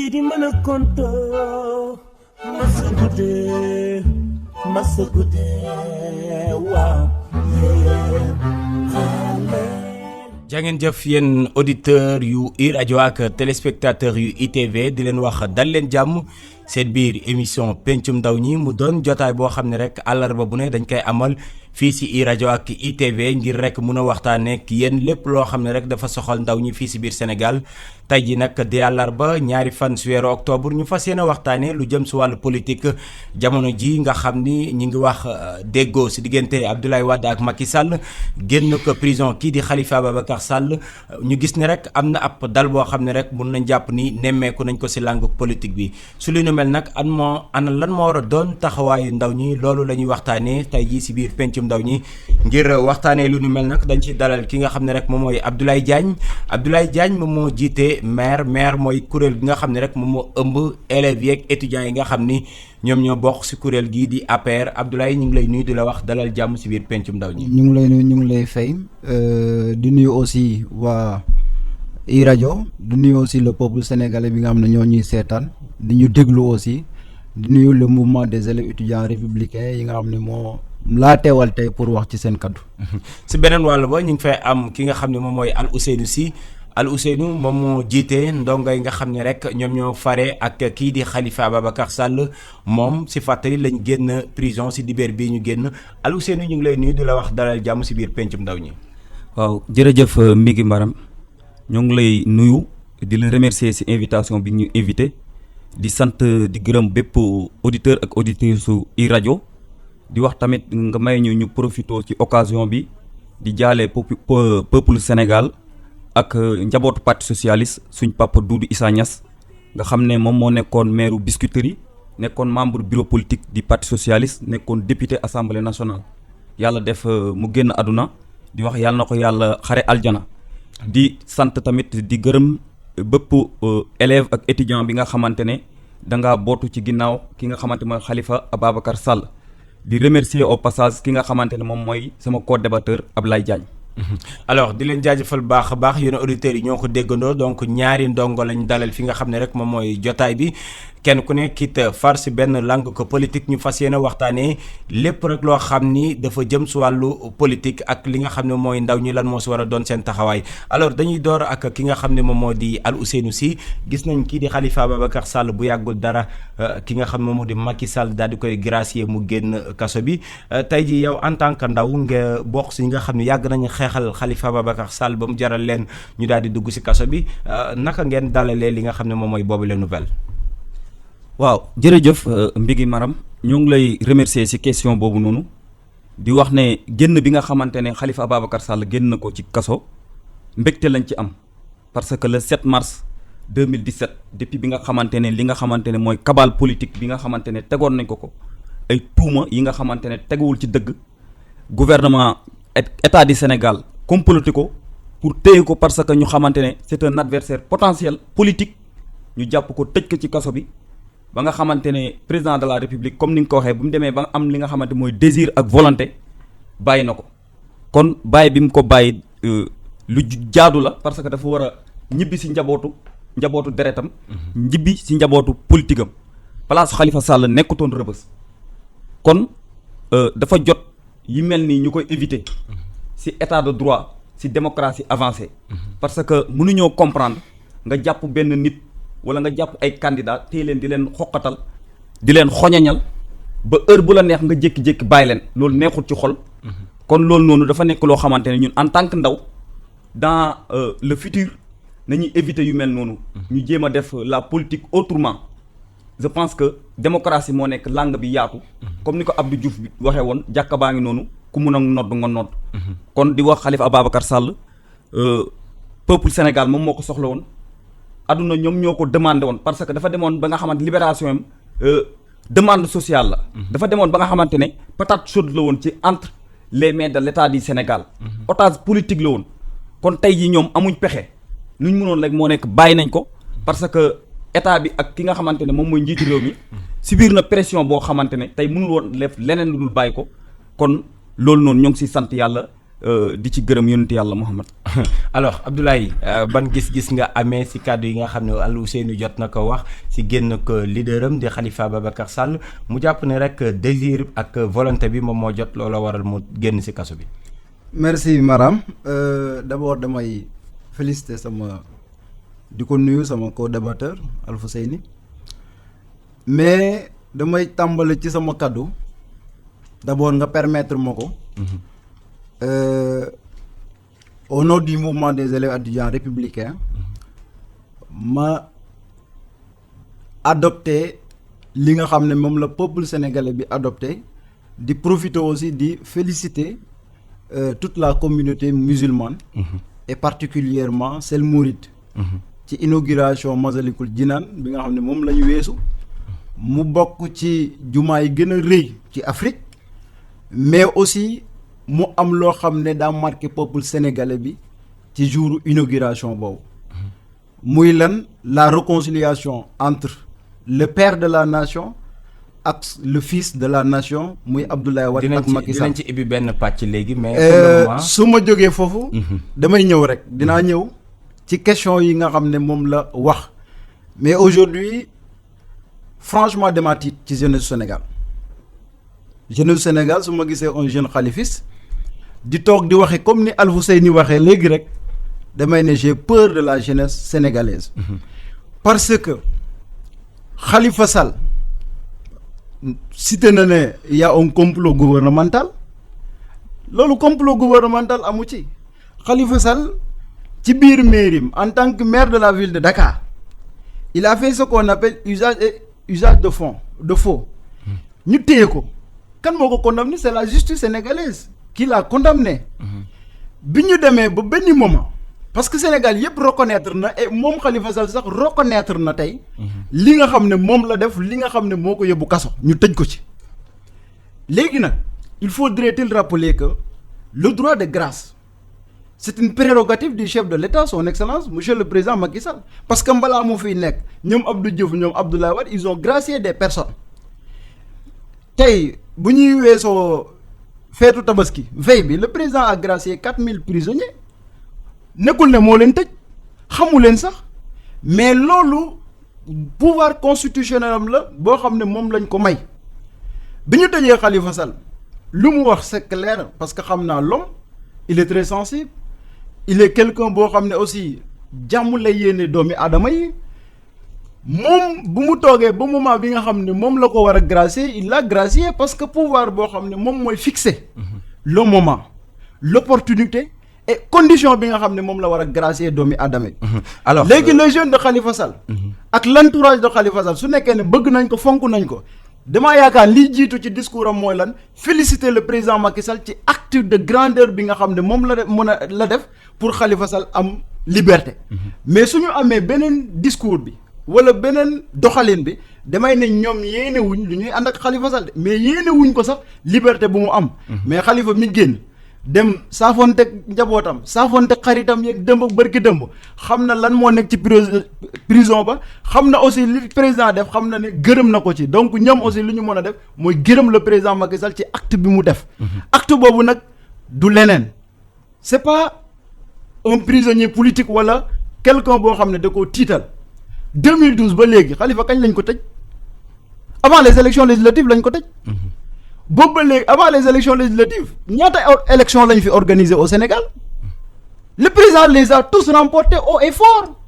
Sidi mana konto masugude waaw jangeen jëf yéen auditeur yu i rajo ak téléspectateur yu ITV di leen wax dal leen jàmm seen biir émission pencum ndaw ñi mu doon jotaay boo xam ne rek àllarba bu ne dañ koy amal fii si i rajo ak ITV ngir rek mun a waxtaanee ak yéen lépp loo xam ne rek dafa soxal ndaw ñi fii si biir Sénégal tey ji nag di àllarba ñaari fan si weeru octobre ñu fas yéene waxtaanee lu jëm si wàllu politique jamono ji nga xam ni ñi ngi wax déggoo si diggante Abdoulaye Wade ak Macky Sall génn ko prison kii di Khalifa Ababacar Sall ñu gis ne rek am na ab dal boo xam ne rek mun nañ jàpp ni nemmeeku nañ ko si langue politique bi su lu nu mel nag ana lan moo war a doon taxawaayu ndaw ñi loolu la ñuy waxtaanee tey jii si biir pencum ndaw ñi ngir waxtaanee lu nu mel nag dañ ci dalal ki nga xam ne rek moom mooy Abdoulaye Diagne moom moo jiite maire mooy kuréel gi nga xam ne rek moom moo ëmb élèves yeeg étudiants yi nga xam ni ñoom ñoo bokk si kuréel gii di APR Abdoulaye ñu ngi lay nuyu di la wax dalal jàmm si biir pencum ndaw ñi. ñu ngi lay nuyu ñu ngi lay fay di nuyu aussi waa i rajo di nuyu aussi le peuple sénégalais bi nga xam ne ñoo ñuy seetaan di ñu déglu aussi di nuyu le mouvement des élèves étudiants républicains yi nga xam ne moo laa teewal tey pour wax ci seen kaddu. si beneen wàll ba ñu ngi fay am ki nga xam ne moom mooy Al Ousseynou moom moo jiite ndongo yi nga xam ne rek ñoom ñoo fare ak kii di Khalifa Ababacar Sall moom si fàttali lañ génn prison si dibéer bii ñu génn Al Ousseynou ñu ngi lay nuyu di la wax dalal jàmm si biir pencum ndaw ñi. waaw jërëjëf Mbigi Maram ñoo ngi lay nuyu di la remercier si invitation bi ñu invité di sant di gërëm bépp auditeur ak auditrice su i rajo di wax tamit nga may ñu profité ci occasion bi di jaale peuple Sénégal ak njabootu parti socialiste suñ papa Doudou Issa Niass nga xam ne moom moo nekkoon maire Biscuiterie nekkoon membre bureau politique du parti socialiste nekkoon député assemblée nationale yàlla def mu génn àdduna di wax yàlla na ko yàlla xare aljana di sant tamit di gërëm bépp élève ak étudiant bi nga xamante ne da ngaa bootu ci ginnaaw ki nga xamante mooy Khalifa Ababacar Sall di remercier au passage ki nga xamante ne moom mooy sama co-débatteur Abdoulaye Diagne. alors di leen jaajëfal baax a baax yéen auditeurs yi ñoo ko déggandoo donc ñaari ndongo lañ dalal fi nga xam ne rek moom mooy jotaay bi kenn ku ne kit far si benn langue ko politique ñu fas yéene waxtaanee lépp rek loo xam ni dafa jëm si wàllu politique ak li nga xam ne mooy ndaw ñi lan moo si war a doon seen taxawaay alors dañuy door ak ki nga xam ne moom moo di Al Ousseynou Sy gis nañ kii di Khalifa Ababacar Sall bu yàggul dara ki nga xam ne moom moo di Macky Sall daal di koy gracier mu génn kaso bi tey ji yow en tant que ndaw nga bokk si ñi nga xam ne yàgg nañu xeexal Khalifa Ababacar Sall ba mu jaral leen ñu daal di dugg si kaso bi naka ngeen dalalee li nga xam ne moom mooy boobu la nouvelle. waaw jërëjëf Mbigi Maram ñoo ngi lay remercier ci question boobu noonu di wax ne génn bi nga xamante ne Khalifa Ababacar Sall génn na ko ci kaso mbégte lañ ci am parce que le 7 mars 2017 depuis bi nga xamante ne li nga xamante ne mooy cabale politique bi nga xamante ne tegoon nañ ko ay tuuma yi nga xamante ne teguwul ci dëgg gouvernement état du Sénégal comploté ko pour téye ko parce que ñu xamante ne c'est un adversaire potentiel politique ñu jàpp ko tëj ko ci kaso bi ba nga xamante ne président de la république comme ni nga ko waxee bu mu demee ba am li nga xamante mooy désir ak volonté bàyyi na ko kon bàyyi bi mu ko bàyyi lu jaadu la parce que dafa war a ñibbi si njabootu deretam ñibbi si njabootu politique am place Khalifa Sall nekkutoon Rebeuss kon dafa jot yi mel nii ñu koy éviter si état de droit si démocratie avancée parce que mënuñoo comprendre nga jàpp benn nit wala nga jàpp ay candidat téye leen di leen xoqatal di leen xoñañal ba heure bu la neex nga jékki-jékki bàyyi leen loolu neexul ci xol kon loolu noonu dafa nekk loo xamante ne ñun en tant que ndaw dans le futur nañuy éviter yu mel noonu ñu jéem a def la politique autrement je pense que démocratie moo nekk langue bi yaatu comme ni ko Abdou Diouf bi waxee woon jàkka baa ngi noonu ku mun a nodd nga nodd kon di wax Khalifa Ababacar Sall peuple Sénégal moom moo ko soxla woon adduna ñoom ñoo ko demandé woon parce que dafa demoon ba nga xamante libération am demande sociale la dafa demoon ba nga xamante ne patate chaude la woon ci entre les mains de l'état du Sénégal otage politique la woon kon tey ji ñoom amuñ pexe lu ñu mënoon rek moo nekk bàyyi nañ ko parce que état bi ak ki nga xamante ne moom mooy njiitu réew mi subir na pression boo xamante ne tey mënul woon def leneen lu dul bàyyi ko kon loolu noonu ñoo ngi siy sant yàlla di ci gërëm yonent yàlla Muhammad. alors Abdoulaye ban gis-gis nga amee si kàddu yi nga xam ne Ousseynou jot na ko wax si génn ko leaderam di Khalifa Ababacar Sall mu jàpp ne rek désir ak volonté bi moom moo jot loola waral mu génn si kaso bi. merci Maram d'abord damay féliciter di ko nuyu sama co-débatteur Alfousseyni mais damay tàmbali ci sama kaddu d'abord nga permettre ma ko. Au nom du mouvement des élèves étudiants républicains ma adopté li nga xam ne moom la peuple sénégalais bi adopté di profiter aussi di féliciter toute la communauté musulmane et particulièrement celle mouride ci inauguration Masalikul Jinaan bi nga xam ne moom la ñu weesu mu bokk ci jumaa yi gën a rëy ci Afrique mais aussi mu am loo xam ne daa marqué peuple sénégalais bi ci jour inauguration boobu muy lan la réconciliation entre le père de la nation ak le fils de la nation muy Abdoulaye Wade ak Macky Sall dinañ ci ibbi benn pàcc léegi mais su ma jógee foofu damay ñëw rek dinaa ñëw ci question yi nga xam ne moom la wax mais aujourd'hui franchement dama tiit ci jeunesse Sénégal su ma gisee un jeune khalifiste di toog di waxe comme ni Alfousseyni waxee léegi rek damay ne j'ai peur de la jeunesse sénégalaise parce que Khalifa Sall cité na ne y a un complot gouvernemental loolu complot gouvernemental amu ci Khalifa Sall ci biir mairie en tant que maire de la ville de Dakar il a fait ce qu'on appelle usage de faux ñu téye ko kan moo ko condamné c'est la justice sénégalaise qui l'a condamné bi ñu demee ba benn moment parce que Sénégal yëpp reconnaître na et moom Khalifa Sall sax reconnaître na tey li nga xam ne moom la def li nga xam ne moo ko yóbbu kaso ñu tëj ko ci léegi nag il faudrait-il rappeler que le droit de grâce c'est une prérogative du chef de l'État son excellence monsieur le président Macky Sall parce que mbalaa mu fiy nekk ñoom Abdou Diouf ñoom Abdoulaye Wade ils ont gracié des personnes tey bu ñuy weesoo feetu tabaski veille bi le président a gracié 4000 prisonniers nekkul ne moo leen tëj xamu leen sax mais loolu pouvoir constitutionnel am la boo xam ne moom lañ ko may bi ñu tëjee Khalifa Sall lu mu wax c'est clair parce que xam naa l'homme il est très sensible il est quelqu'un boo xam ne aussi jàmm la yéene doomi aadama yi moom bu mu toogee ba moment bi nga xam ne moom la ko war a gracier il l'a gracié parce que pouvoir boo xam ne moom mooy fixer le moment l'opportunité et condition bi nga xam ne moom la war a gracier doomi aadama yi alors léegi les jeunes de Khalifa Sall ak l'entourage de Khalifa Sall su nekkee ne bëgg nañ ko fonk nañ ko damaa yaakaar liy jiitu ci discours am mooy lan féliciter le président Macky Sall ci acte de grandeur bi nga xam ne moom la mën a la def pour Khalifa Sall am liberté mais suñu amee beneen discours bi wala beneen doxalin bi damay ne ñoom yéene wuñ lu ñuy ànd ak Khalifa Sall mais yéene wuñ ko sax liberté bu mu am mais Khalifa mi génn dem saafoonteeg njabootam saafoonteeg xaritam yeeg dëmb bërki dëmb xam na lan moo nekk ci prison ba xam na aussi li président def xam na ne gërëm na ko ci donc ñoom aussi li ñu mën a def mooy gërëm le président Macky Sall ci acte bi mu def acte boobu nag du leneen c'est pas un prisonnier politique wala quelqu'un boo xam ne da koo tiital 2012 ba léegi Khalifa kañ lañ ko tëj avant les élections législatives lañ ko tëj boobu ba léegi avant les élections législatives ñaata élections lañ fi organisé au Sénégal le président les a tous remportés haut et fort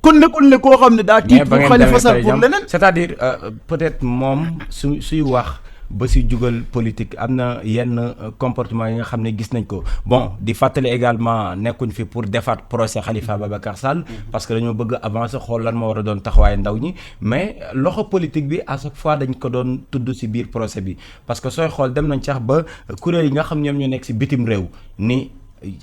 kon nekkul ne koo xam ne daa tiit pour Khalifa Sall pour leneen c'est-à-dire peut-être moom suy wax ba si jugal politique am na yenn comportement yi nga xam ne gis nañ ko bon di fàttali également nekkuñ fi pour defaat procès Khalifa Ababacar Sall parce que dañoo bëgg avancer xool lan moo war a doon taxawaayu ndaw ñi mais loxo politique bi à chaque fois dañ ko doon tudd si biir procès bi parce que sooy xool dem nañ sax ba kuréel yi nga xam ñoom ñoo nekk si bitim réew ni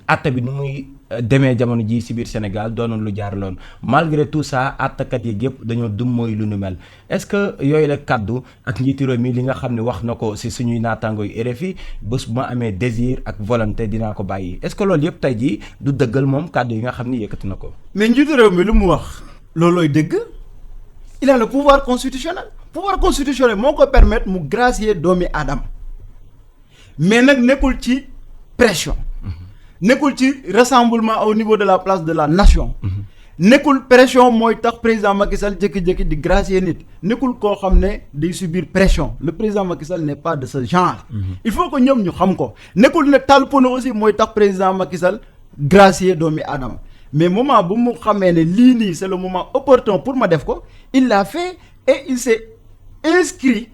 atte bi nu muy demee jamono ji si biir Sénégal doonoon lu jaar loon malgré tout ça attakat yi yëpp dañoo dum mooy lu nu mel est-ce que yooyu la kaddu ak njiitu réew mi li nga xam ne wax na ko si suñuy naataango yu RFI bés bu ma amee désir ak volonté dinaa ko bàyyi est-ce que loolu yëpp tey jii du dëggal moom kaddu yi nga xam ni yëkkati na ko. mais njiitu réew mi lu mu wax loolooy dëgg il a le pouvoir constitutionnel moo ko permettre mu gracier doomi aadama mais nag nekkul ci pression. nekkul ci rassemblement au niveau de la place de la nation. nekkul pression mooy tax président Macky Sall jékki-jékki di gracier nit nekkul koo xam ne day subir pression le président Macky Sall n'est pas de ce genre. il faut que ñoom ñu xam ko nekkul ne talpono aussi mooy tax président Macky Sall gracier doomi aadama mais moment bu mu xamee ne lii nii c'est le moment opportun pour ma def ko il l'a fait et il s'est inscrit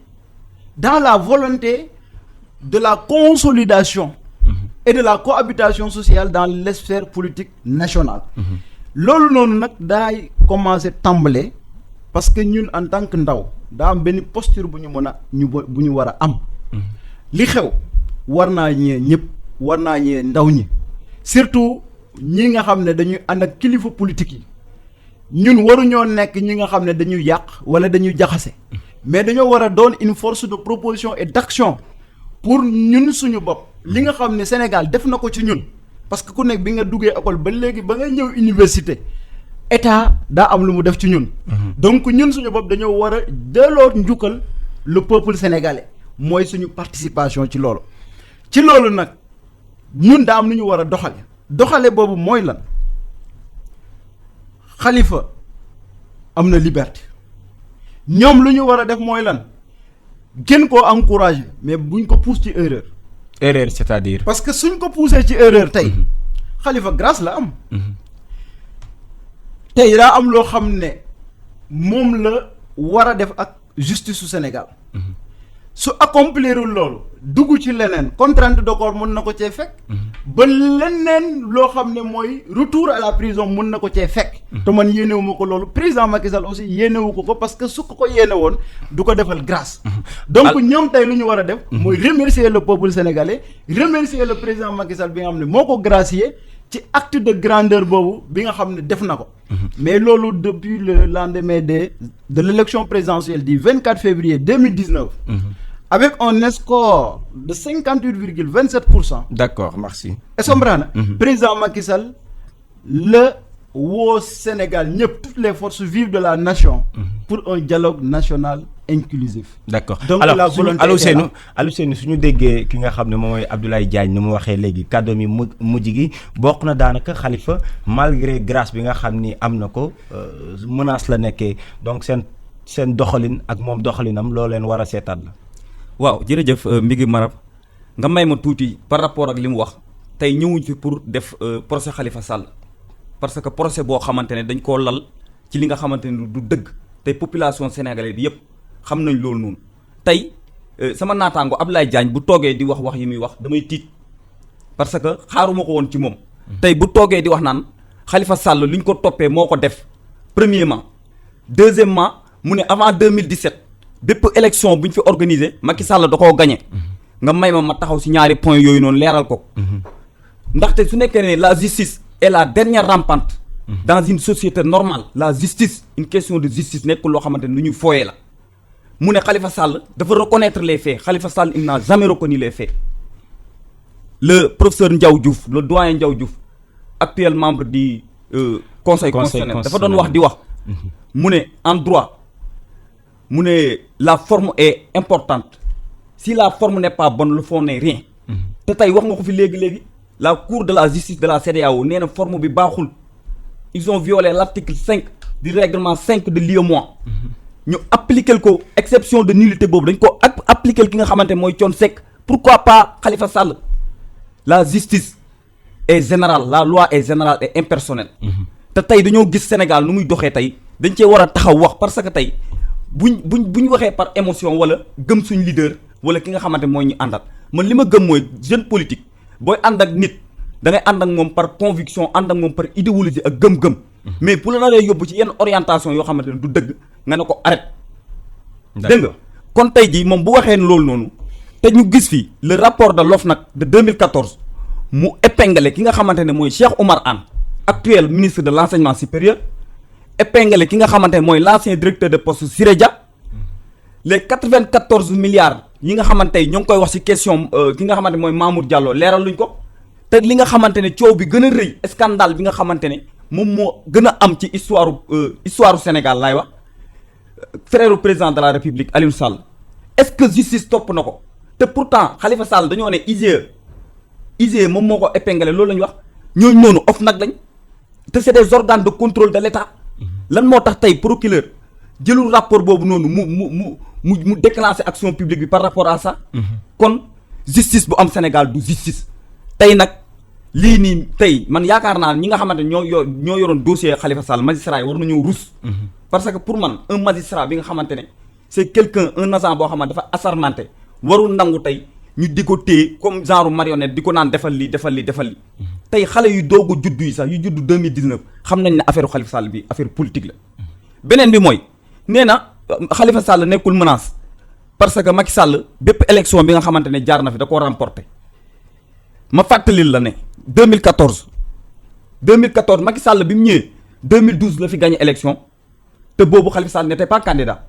dans la volonté de la consolidation et de la cohabitation sociale dans l'esphère politique nationale. loolu noonu nag daay commencer tàmbale parce que ñun en tant que ndaw daa am benn posture bu ñu mën a bu ñu war a am. li xew war naa ñee ñëpp war naa ñee ndaw ñi surtout ñi nga xam ne dañuy ànd ak kilifa politique yi ñun waruñoo nekk ñi nga xam ne dañuy yàq wala dañuy jaxase mais dañoo war a doon une force de proposition et d'action pour ñun suñu bopp li nga xam ne Sénégal def na ko ci ñun. parce que ku nekk bi nga duggee école ba léegi ba nga ñëw université état daa am lu mu def ci ñun. donc ñun suñu bopp dañoo war a delloo njukkal le peuple sénégalais mooy suñu participation ci loolu. ci loolu nag ñun daa am lu ñu war a doxale boobu mooy lan Khalifa am na liberté ñoom lu ñu war a def mooy lan gën koo encourager mais buñ ko pousse ci erreur. erreur c'est-à-dire. parce que suñ ko poussé ci erreur tey Khalifa grâce la am. tey daa am loo xam ne moom la war a def ak justice su Sénégal. su accomplirul loolu dugg ci leneen contrainte de corps mën na ko cee fekk. ba leneen loo xam ne mooy retour à la prison mën na ko cee fekk. te man yéenewu ma ko loolu président Macky Sall aussi yéenewu ko parce que su ko yéene woon du ko defal grâce. donc ñoom tey lu ñu war a def. mooy remercier le peuple sénégalais remercier le président Macky Sall bi nga xam ne moo ko gracier ci acte de grandeur boobu bi nga xam ne def na ko. mais loolu depuis le lendemain de l'élection présidentielle du 24 février 2019. avec un score de 58,27%. D'accord, merci. Est-ce que président Macky Sall le woo Sénégal ñëpp toutes les forces vives de la nation. pour un dialogue national inclusif. D'accord. donc la volonté Aliou Seynou suñu déggee ki nga xam ne moom mooy Abdoulaye Diagne ni mu waxee léegi kàddu mi mujj gi bokk na daanaka Khalifa malgré grâce bi nga xam ni am na ko menace la nekkee donc seen doxalin ak moom doxalinam loo leen war a seetaat la. waaw jërëjëf Mbigui Marab nga may ma tuuti par rapport ak li mu wax tey ñëwuñ fi pour def procès Khalifa Sall parce que procès boo xamante ne dañ koo lal ci li nga xamante ne du dëgg tey population sénégalaise bi yëpp xam nañ loolu noonu tey sama naataango Abdoulaye Diagne bu toogee di wax yi muy wax damay tiit parce que xaaruma ko woon ci moom. tey bu toogee di wax naan Khalifa Sall li ñu ko toppee moo ko def premièrement deuxièmement mu ne avant 2017. bépp élection bu ñu fi organisé Macky Sall da koo gagné nga may ma taxaw ci ñaari point yooyu noonu leeral ko ndaxte su nekkee ne la justice est la dernière rampante dans une société normale la justice une question de justice nekkul loo xamante ne lu ñuy fooyee la mu ne Khalifa Sall dafa reconnaître les faits Khalifa Sall il n'a jamais reconnu les faits le professeur Ndiaw Diouf le doyen Ndiaw Diouf actuel membre du conseil constitutionnel dafa doon wax di wax mu ne en droit mu ne la forme est importante si la forme n'est pas bonne le fond n'est rien te tey wax nga ko fi léegi la cour de la justice de la CEDEAO nee na forme bi baaxul ils ont violé l'article 5 du règlement 5 de l'UEMOA ñu appliquer ko exception de nullité boobu dañ ko appliquer ki nga xamante mooy Thione Seck pourquoi pas Khalifa Sall la justice est générale la loi est générale et impersonnelle te tey dañoo gis Sénégal nu muy doxee tey dañ cee war a taxaw wax parce que tey buñ waxee par émotion wala gëm suñ leader wala ki nga xamante mooy ñu àndat man li ma gëm mooy jeune politique booy ànd ak nit da ngay ànd ak moom par conviction ànd ak moom par idéologie ak gëm-gëm mais pour la naree yóbbu ci yenn orientation yoo xamante ne du dëgg nga ne ko arrête dégg nga kon tey jii moom bu waxee loolu noonu te ñu gis fi le rapport de l'OFNAC de 2014 mu épinglé ki nga xamante ne mooy Cheikh Oumar Anne actuel ministre de l'enseignement supérieur épinglé ki nga xamante ne mooy l'ancien directeur de poste Siré Dia les 94 milliards yi nga xamante ne ñoo ngi koy wax ci question ki nga xamante ne mooy Mamour Diallo leeral luñ ko te li nga xamante ne coow bi gën a rëy scandale bi nga xamante ne moom moo gën a am ci histoire Sénégal laay wax frère président de la République Aliou Sall est-ce que justice topp na ko te pourtant Khalifa Sall dañoo ne IGE IGE moom moo ko épinglé loolu la ñu wax ñooñu noonu OFNAC lañ te c'est des organes de contrôle de l'État lan moo tax tey procureur jëlul rapport boobu noonu mu déclencher action publique bi par rapport à ça. kon justice bu am Sénégal du justice. tey nag lii nii tey man yaakaar naa ñi nga xamante ñoo yoroon dossier Khalifa Sall magistrat yi war nañoo rus. parce que pour man un magistrat bi nga xamante ne c'est quelqu'un un agent boo xamante dafa assermenté warul nangu tey ñu di ko téye comme genre marionnette di ko naan defal lii defal lii defal lii. tey xale yu doog a juddu yi sax yu juddu 2019 xam nañ ne affaire Khalifa Sall bi affaire politique la. beneen bi mooy nee na Khalifa Sall nekkul menace parce que Macky Sall bépp élection bi nga xamante ne jaar na fi da koo remporté ma fàttalil la ne 2014 Macky Sall bi mu ñëwee 2012 la fi gagné élection te boobu Khalifa Sall n'était pas candidat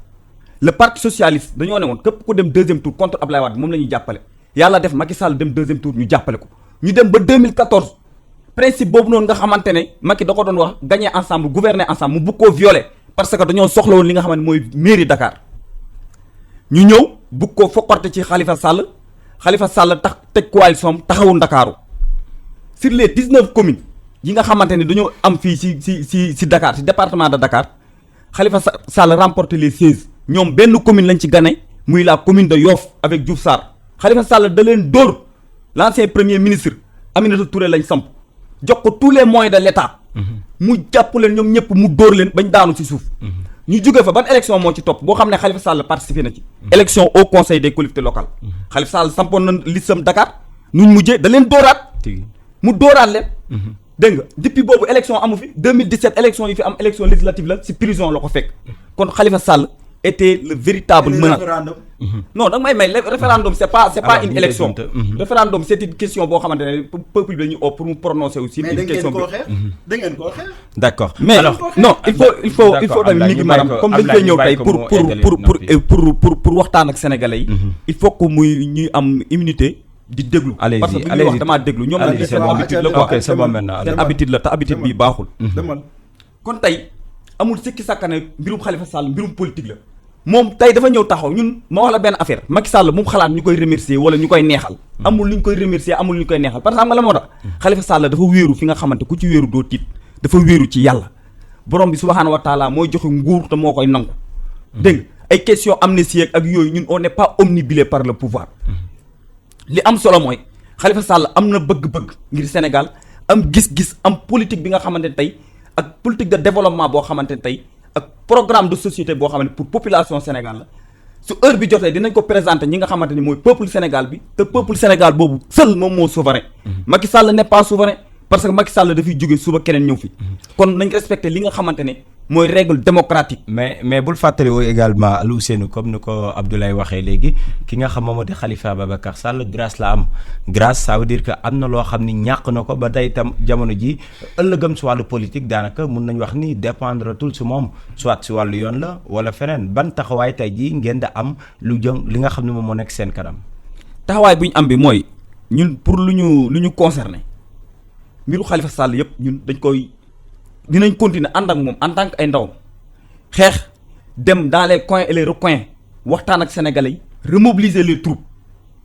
le parti socialiste dañoo ne woon képp ku dem deuxième tour contre Ablaye Wade moom la ñuy jàppale yàlla def Macky Sall dem deuxième tour ñu jàppale ko ñu dem ba 2014 principe boobu noonu nga xamante ne Macky da ko doon wax gagner ensemble gouverner ensemble mu bëgg koo violer parce que dañoo soxla woon li nga xamante mooy mairie Dakar ñu ñëw bëgg koo foqarte ci Khalifa Sall tax teg coalition taxawu Ndakaaru sur les 19 communes yi nga xamante ne dañoo am fii si Dakar si département de Dakar Khalifa Sall remporté les 16 ñoom benn commune lañ ci gagné muy la commune de Yoff avec Diouf Sarr Khalifa Sall da leen dóor l'ancien premier ministre Aminata Touré lañ samp jox ko tous les moyens de l'État mu jàpp leen ñoom ñëpp mu dóor leen bañ daanu ci suuf ñu jógee fa ban élection moo ci topp boo xam ne Khalifa Sall participé na ci élection au conseil des collectivités locales Khalifa Sall sampoon na listam Dakar nuñ mujjee da leen dóoraat mu dóoraat leen dégg nga depuis boobu élection amu fi 2017 élection yi fi am élection législative la ci prison la ko fekk kon Khalifa Sall était le véritable menace non da nga may référendum c'est pas une élection référendum c'est une question boo xamante ne peuple bi la ñu oo pour mu prononcer aussi une question bi da ngeen koo xeex d'accord mais alors non il faut tamit mi ngi maanaam comme dañ koy ñëw tey pour waxtaan ak sénégalais yi il faut que ñuy am immunité di déglu parce que bu ñuy wax damaa déglu ñoom la seen habitude la quoi seen habitude la te habitude bi baaxul kon tey amul sikki sàkkane mbirum Khalifa Sall mbirum politique la moom tey dafa ñëw taxaw ñun ma wax la benn affaire Macky Sall mu xalaat ñu koy remercier wala ñu koy neexal amul lu ñu koy remercier amul lu ñu koy neexal parce que xam nga la moo tax Khalifa Sall dafa wéeru fi nga xamante ku ci wéeru doo tiit dafa wéeru ci yàlla borom bi subhaanahu wa taala mooy joxe nguur te moo koy nangu dégg nga ay question amnistie ak yooyu ñun on n'est pas omnibulé par le pouvoir li am solo mooy Khalifa Sall am na bëgg-bëgg ngir Sénégal am gis-gis am politique bi nga xamante ne tey ak politique de développement boo xamante ne tey ak programme de société boo xamante ne pour population Sénégal la su heure bi jotee dinañ ko présenter ñi nga xamante ni mooy peuple Sénégal bi te peuple Sénégal boobu seul moom moo souverain Macky Sall n'est pas souverain parce que Macky Sall dafay jóge suba keneen ñëw fi kon nañ respecter li nga xamante ne mooy règle démocratique. mais bul fàttali woo également Aliou Seynou comme ni ko Abdoulaye waxee léegi ki nga xam moo di Khalifa Ababacar Sall grâce la am grâce ça veut dire que am na loo xam ni ñàkk na ko ba tey itam jamono ji ëllëgam si wàllu politique daanaka mun nañ wax ni dépendre tul si moom soit si wàllu yoon la wala feneen ban taxawaay tey jii ngeen da am lu jëm li nga xam ne moom moo nekk seen kanam. taxawaay bu ñu am bi mooy ñun pour lu ñu concerné mbiru Khalifa Sall yëpp ñun dinañ continuer ànd ak moom en tant que ay ndaw xeex dem dans les coins et les recoins waxtaan ak sénégalais yi remobiliser les troupes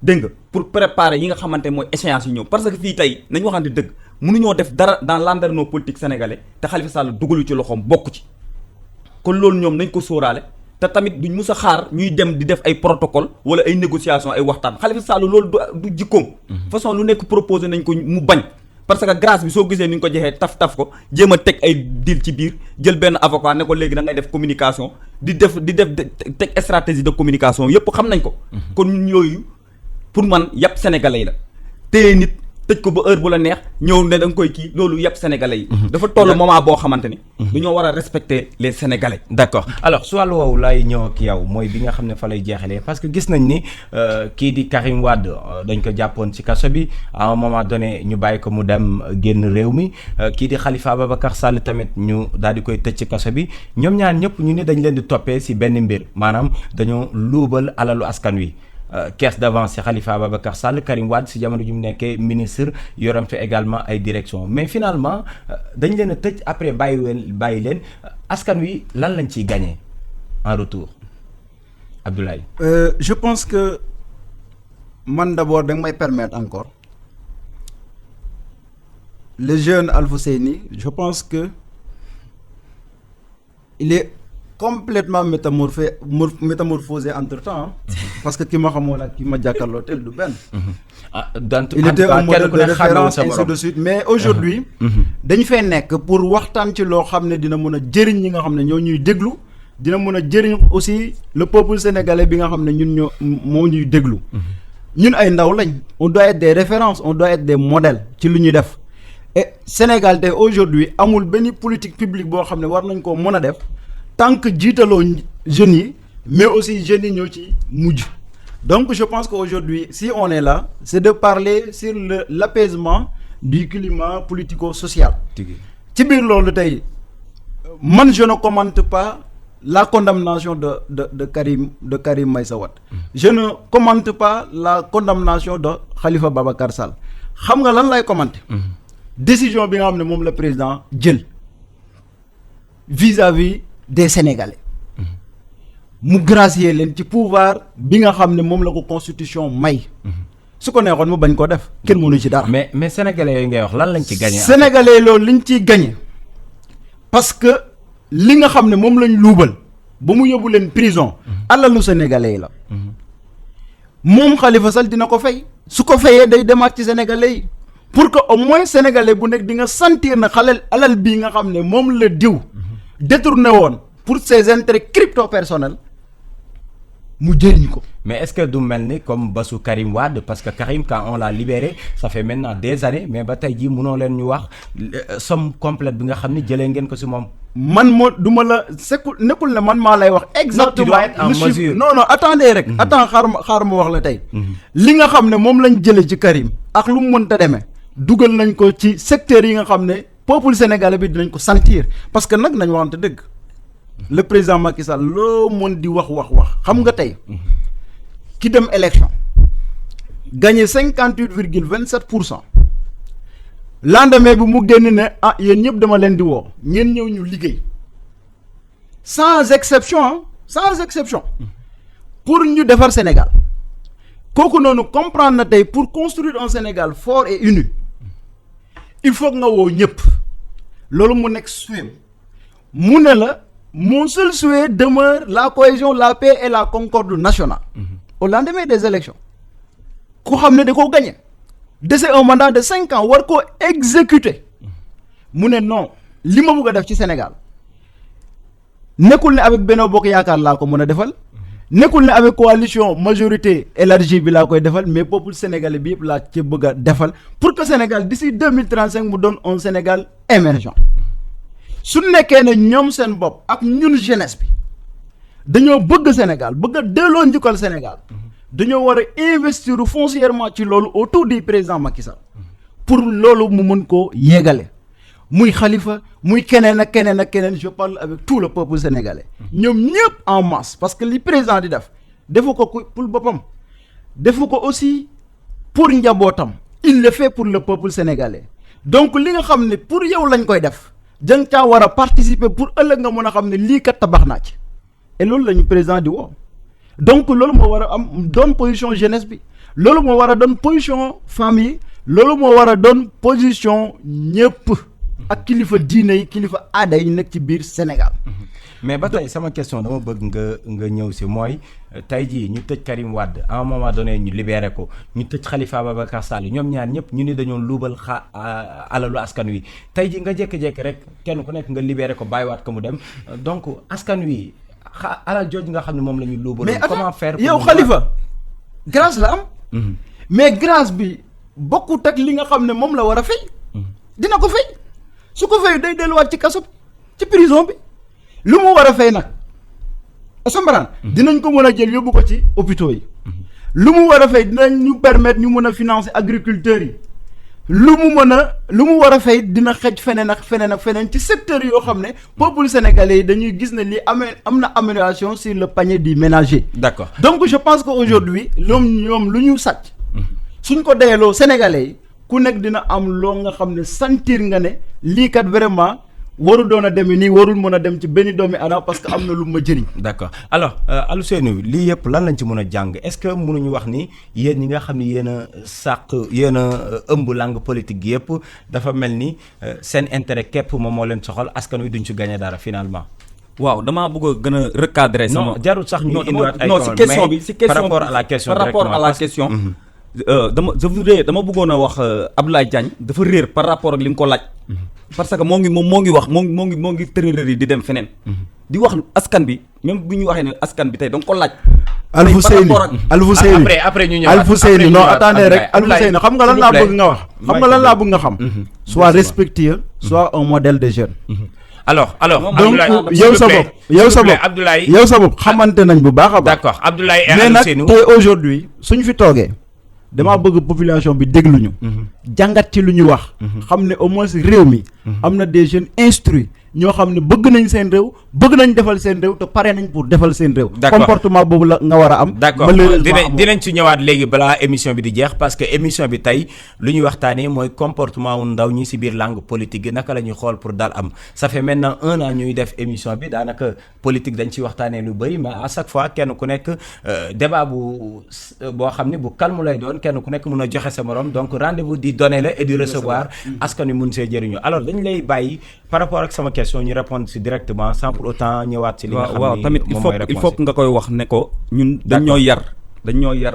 dégg nga pour préparer yi nga xamante mooy échéance yi ñëw parce que fii tey nañu waxante dëgg mënuñoo def dara dans landerneau politique sénégalais te Khalifa Sall dugalu ci loxoom bokk ci kon loolu ñoom nañ ko sóoraale te tamit duñ mus a xaar ñuy dem di def ay protocole wala ay négociation ay waxtaan Khalifa Sall loolu du jikkoom façon lu nekk proposé nañ ko mu bañ parce que grâce bi soo gisee ni ñu ko joxee taf ko jéem a teg ay deal ci biir jël benn avocat ne ko léegi da ngay def communication di def teg stratégie de communication yépp xam nañ ko. kon yooyu pour man yàpp sénégalais yi la téye nit tëj ko ba heure bu la neex ñëw ne da nga koy kii loolu yàpp sénégalais yi. dafa toll moment boo xamante ni. dañoo war a respecter les sénégalais. d'accord alors su wàllu woowu laay ñëw ak yow mooy bi nga xam ne fa lay jeexalee parce que gis nañ ni kii di Karim Wade dañ ko jàppoon ci kaso bi à un moment donné ñu bàyyi ko mu dem génn réew mi kii di Khalifa Ababacar Sall tamit ñu daal di koy tëj ci kaso bi ñoom ñaar ñëpp ñu ne dañ leen di toppee ci benn mbir maanaam dañoo luubal alalu askan wi. Caisse d'avance ci Khalifa Ababacar Sall Karim Wade ci jamono ju mu nekkee ministre yoram fi également ay direction mais finalement dañ leen a tëj après bàyyi leen askan wi lan lañ ciy gagné en retour Abdoulaye. Je pense que man d'abord da nga may permettre encore le jeune Alfousseyni, je pense que il est complètement métamorphosé entre-temps, parce que ki ma xamoon ak ki ma jàkkaarloo tel du benn. Il était un modèle de référence, ainsi de suite. Mais aujourd'hui, dañu fay nekk pour waxtaan ci loo xam ne dina mën a jëriñ ñi nga xam ne ñoo ñuy déglu, dina mën a jëriñ aussi le peuple sénégalais bi nga xam ne ñun moo ñuy déglu. ñun ay ndaw lañ, on doit être des références, on doit être des modèles ci lu ñuy def. Et Sénégal tey aujourd'hui amul benn politique publique boo xam ne war nañ koo mën a def tant que jiitaloo jeunes yi, mais aussi jeunes yi ñoo ci mujj. Donc je pense qu'aujourd'hui si on est là, c'est de parler sur l'apaisement du climat politico-social. ci biir loolu tey man je ne commente pas la condamnation de Karim Meïssa Wade. Je ne commente pas la condamnation de Khalifa Babacar Sall. xam nga lan lay commenter. Décision bi nga xam ne moom la président jël vis-à-vis des Sénégalais. mu gracier leen ci pouvoir bi nga xam ne moom la ko constitution may. su ko neexoon mu bañ ko def kenn mënu ci dara. mais sénégalais yooyu ngay wax lan lañ ci gagné. sénégalais loolu liñ ciy gagné parce que li nga xam ne moom lañ luubal ba mu yóbbu leen prison. alalu sénégalais yi la. moom Khalifa Sall dina ko fay. su ko fayee day demaat ci sénégalais yi pour que au moins sénégalais bu nekk di nga sentir na alal bii nga xam ne moom la diw détourné woon pour ses intérêts crypto personnels mu jëriñ ko. mais est-ce que du mel ni comme basu Karim Wade parce que Karim quand on l'a libéré ça fait maintenant des années mais ba tey jii mënoo leen ñu wax somme complète bi nga xam ni jëlee ngeen ko si moom. man moo du ma la nekkul ne man maa lay wax. exactement en mesure non attendez rek. attends xaar ma wax la tey. li nga xam ne moom lañ jëlee ci Karim. ak lu mu mënta demee. dugal nañ ko ci secteurs yi nga xam ne peuple sénégalais bi dinañ ko sentir parce que nag nañ waxante dëgg. le président Macky Sall loo mën di wax xam nga tey ki dem élection gagné 58,27%. lendemain bi mu génn ne yéen ñëpp dama leen di woo ngeen ñëw ñu liggéey sans exception pour ñu defar Sénégal kooku noonu comprendre na tey pour construire un Sénégal fort et uni il faut nga woo ñëpp loolu mu nekk souhait mu ne la mon seul souhait demeure la cohésion la paix et la concorde nationale. Au lendemain des élections ku xam ne da koo gagné dese un mandat de 5 ans war koo exécuter mu ne non li ma bëgg a def ci Sénégal nekkul ne avec Benno Bokk Yaakaar laa ko mën a defal nekkul ne avec coalition majorité élargie bi laa koy defal mais peuple sénégalais bi yëpp laa ci bëgg a defal pour que Sénégal d'ici 2035 mu doon un Sénégal émergent. su nekkee ne ñoom seen bopp ak ñun jeunesse bi dañoo bëgg Sénégal bëgg a delloo njukkal Sénégal dañoo war a investir foncièrement ci loolu autour du président Macky Sall pour loolu mu mën koo yéegale muy Khalifa muy keneen ak keneen je parle avec tout le peuple sénégalais ñoom ñëpp en masse parce que li président di def defu ko pour boppam defu ko aussi pour njabootam il le fait pour le peuple sénégalais donc li nga xam ne pour yow lañ koy def jàng caa war a participer pour ëllëg nga mën a xam ne lii kat tabax naa ci et loolu la ñu président di woo donc loolu moo war a am doon position jeunesse bi loolu moo war a doon position famille loolu moo war a doon position ñëpp ak kilifa diine yi kilifa aada yi nekk ci biir Sénégal. mais ba tey sama question dama bëgg nga ñëw si mooy tey jii ñu tëj Karim Wade à un moment donné ñu libéré ko ñu tëj Khalifa Babacar Sall ñoom ñaar ñëpp ñu ni dañoo luubal alalu askan wi tey jii nga jékki-jékki rek kenn ku nekk nga libéré ko bàyyiwaat ko mu dem donc askan wi alal jooju nga xam ne moom la ñu luubal. mais comment faire yow Khalifa grâce la am. mais grâce bi bokkut ak li nga xam ne moom la war a fay. dina ko fay su ko fay day delluwaat ci kaso ci prison bi. lu mu war a fay nag asambaraan dinañ ko mën a jël yóbbu ko ci hôpitaux yi lu mu war a fay dinañ ñu permettre ñu mën a financer agriculteurs yi lu mu war a fay dina xej feneen ak feneen ci secteur yoo xam ne peuple sénégalais yi dañuy gis ne lii am na amélioration sur le panier du ménager. D'accord. Donc je pense que aujourd'hui ñoom lu ñu sàcc suñ ko dayaloo sénégalais yi ku nekk dina am loo nga xam ne sentir nga ne lii kat vraiment warul doon a demee nii warul mën a dem ci benn doomi aadama parce que am na lu ma jëriñ. d'accord alors Alioune lii yëpp lan lañ ci mën a jàng est-ce que mënuñu wax ni yéen ñi nga xam ni yéen a yéen a ëmb langue politique gi yëpp dafa mel ni seen intérêt képp moom moo leen soxal askan wi duñ ci gagné dara finalement. waaw damaa bëgg a gën a recadrer sama non jarul sax ñu indiwaat ay non si question bi si question par rapport à la question par rapport à la question dama bëggoon a wax Abdoulaye Diagne dafa réer par rapport ak li nga ko laaj parce que moo ngi wax moo ngi tërërër yi di dem feneen di wax askan bi même bu ñu waxee ne askan bi tey da nga ko laaj Alfousseyni après ñu ñëwaat Alfousseyni non attendez rek Alfousseyni xam nga lan laa bëgg nga wax xam nga lan laa bëgg nga xam soit respectueux soit un modèle de jeune. alors donc yow sa bopp xamante nañ bu baax a baax. d'accord Abdoulaye et mais Alfousseyni nag tey aujourd'hui suñu fi toogee damaa bëgg population bi dégluñu jàngat ci lu ñu wax xam ne au moins réew mi am na des jeunes instruits ñoo xam ne bëgg nañ seen réew bëgg nañ defal seen réew te pare nañ pour defal seen réew. comportement boobu la nga war a am. d'accord dinañ ci ñëwaat léegi balaa émission bi di jeex parce que émission bi tey lu ñuy waxtaanee mooy comportement wu ndaw ñi ci biir langue politique gi naka la ñuy xool pour daal am ça fait maintenant 1 an ñuy def émission bi daanaka politique dañ ci waxtaanee lu bëri mais à chaque fois kenn ku nekk débat boo xam ne bu calme lay doon kenn ku nekk mun a joxe sa morom donc rendez-vous di donner la et di recevoir askan wi mun see jëriñu alors dañ lay bàyyi par rapport ak sama question ñu répondre si directement sans pour autant ñëwaat si li nga xam waaw tamit il faut nga koy wax ne ko ñun dañ ñoo yar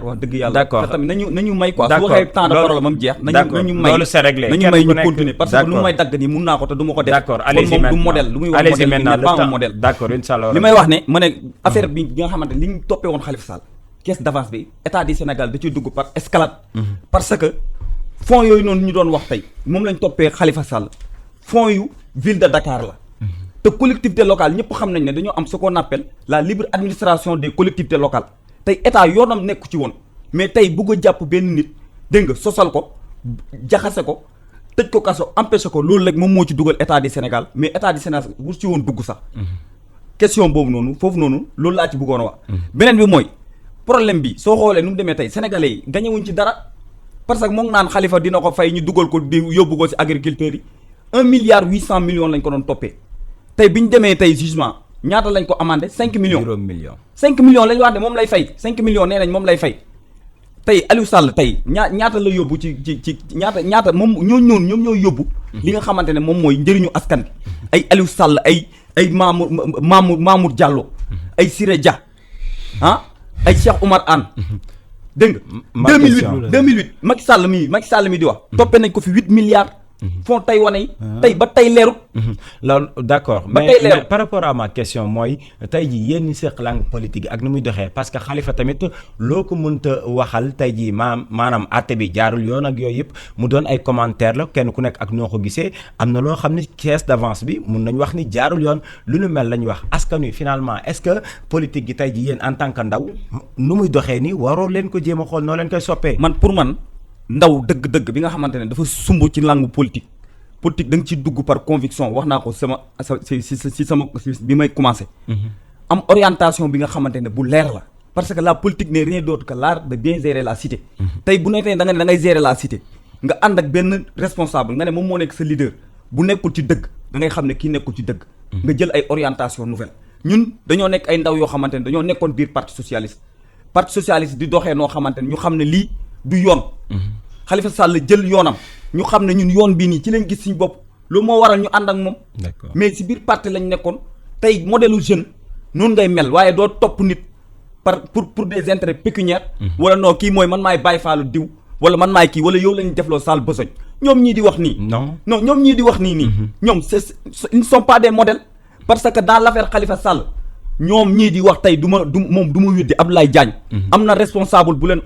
wax dëgg yàlla. d'accord te tamit nañu may quoi su waxee temps de parole mam jeex nañu may loolu c'est réglé nañu may ñu continuer parce que lu may dagg nii mun naa ko te du ma ko def d'accord allez-y maintenant moom du modèle lu muy wax modèle il n'est pas un modèle d'accord inchallah li may wax ne ma ne affaire bi nga xamante li ñu toppee woon Khalifa Sall caisse d'avance bi état du Sénégal da ciy dugg par escalade parce que fonds yooyu noonu ñu doon wax tey moom lañ toppee Khalifa Sall fonds yu ville de Dakar la te collectivité locale ñëpp xam nañ ne dañoo am ce qu'on appelle la libre administration des collectivités locales tey état yoonam nekku ci woon mais tey bugg a jàpp benn nit dégg nga sosal ko jaxase ko tëj ko kaso empêché ko loolu rek moom moo ci dugal état du Sénégal mais état du Sénégal bu ci woon dugg sax question boobu noonu foofu noonu loolu laa ci bëggoon a wax beneen bi mooy problème bi soo xoolee nu mu demee tey sénégalais yi gañewuñ ci dara parce que moom naan Khalifa dina ko fay ñu dugal ko di yóbbu ko ci agriculteurs yi 1,8 milliard lañ ko doon toppee tey bi ñu demee tey jugement ñaata lañ ko amandé 5 millions. 5 millions lañ wax ne moom lay fay 5 millions nee nañ moom lay fay tey Aliou Sall tey ñaata la yóbbu ci ñaata moom ñoom ñoo yóbbu. li nga xamante ne moom mooy njëriñu askan bi ay Aliou Sall ay Mamour Diallo ay Siré Dia ay Cheikh Oumar Anne dégg nga 2008 Macky Sall mi di wax. toppee nañ ko fi 8 milliards. fond tey wane yi tey ba tey leerut loolu d'accord mais par rapport à ma question mooy tey jii yéen ñi seq langue politique ak ni muy doxee parce que Khalifa tamit loo ko mënta waxal tey jii maanaam àtte bi jaarul yoon ak yooyu yëpp mu doon ay commentaire la kenn ku nekk ak noo ko gisee am na loo xam ni caisse d'avance bi mun nañ wax ni jaarul yoon lu nu mel lañ wax askan wi finalement est-ce que politique gi tey jii yéen en tant que ndaw nu muy doxee ni waroo leen ko jéem a xool noo leen koy soppee pour man ndaw dëgg-dëgg bi nga xamante ne dafa sumb ci langue politique da nga ci dugg par conviction wax naa ko si sama bi may commencer. am orientation bi nga xamante ne bu leer la parce que la politique n'est rien d'autre que l'art de bien gérer la cité tey bu nekkee da nga ne da ngay gérer la cité nga ànd ak benn responsable nga ne moom moo nekk sa leader bu nekkul ci dëgg da ngay xam ne kii nekkul ci dëgg nga jël ay orientation nouvelle ñun dañoo nekk ay ndaw yoo xamante ne dañoo nekkoon biir parti socialiste di doxee noo xamante ne ñu xam ne lii du yoon Khalifa Sall jël yoonam ñu xam ne ñun yoon bii nii ci lañ gis suñu bopp loolu moo waral ñu ànd ak moom mais si biir parti lañ nekkoon tey modèle u jeune noonu ngay mel waaye doo topp nit pour des intérêts pécuniaires wala non kii mooy man maay bàyyi faalu diw wala man maay kii wala yow lañu defloo Sall besoñ ñoom ñii di wax nii non ñoom ñii di wax nii ñoom ils ne sont pas des modèles parce que dans l'affaire Khalifa Sall ñoom ñii di wax tey du ma weddi Abdoulaye Diagne am na responsable bu leen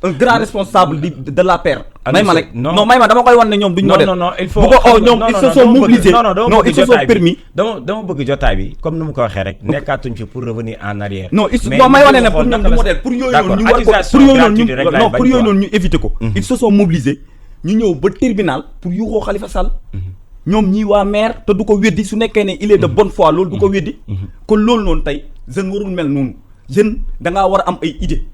un grand responsable de la paire. may ma rek non may ma dama koy wan ne ñoom duñ modèle. non il faut bu ko ñoom ils se sont mobilisés non ils se sont permis. dama bëgg jotaay bi comme ni mu ko waxee rek nekkaatuñ fi pour revenir en arrière. non may wane ne pour ñoom du modèle pour yooyu noonu ñu war ko pour yooyu noonu ñu éviter ko. ils se sont mobilisés ñu ñëw ba tribunal pour yuuxoo Khalifa Sall. ñoom ñii waa maire te du ko weddi su nekkee ne il est de bonne foi loolu du ko weddi. kon loolu noonu tey jeune warul mel noonu jeune da ngaa war a am ay idée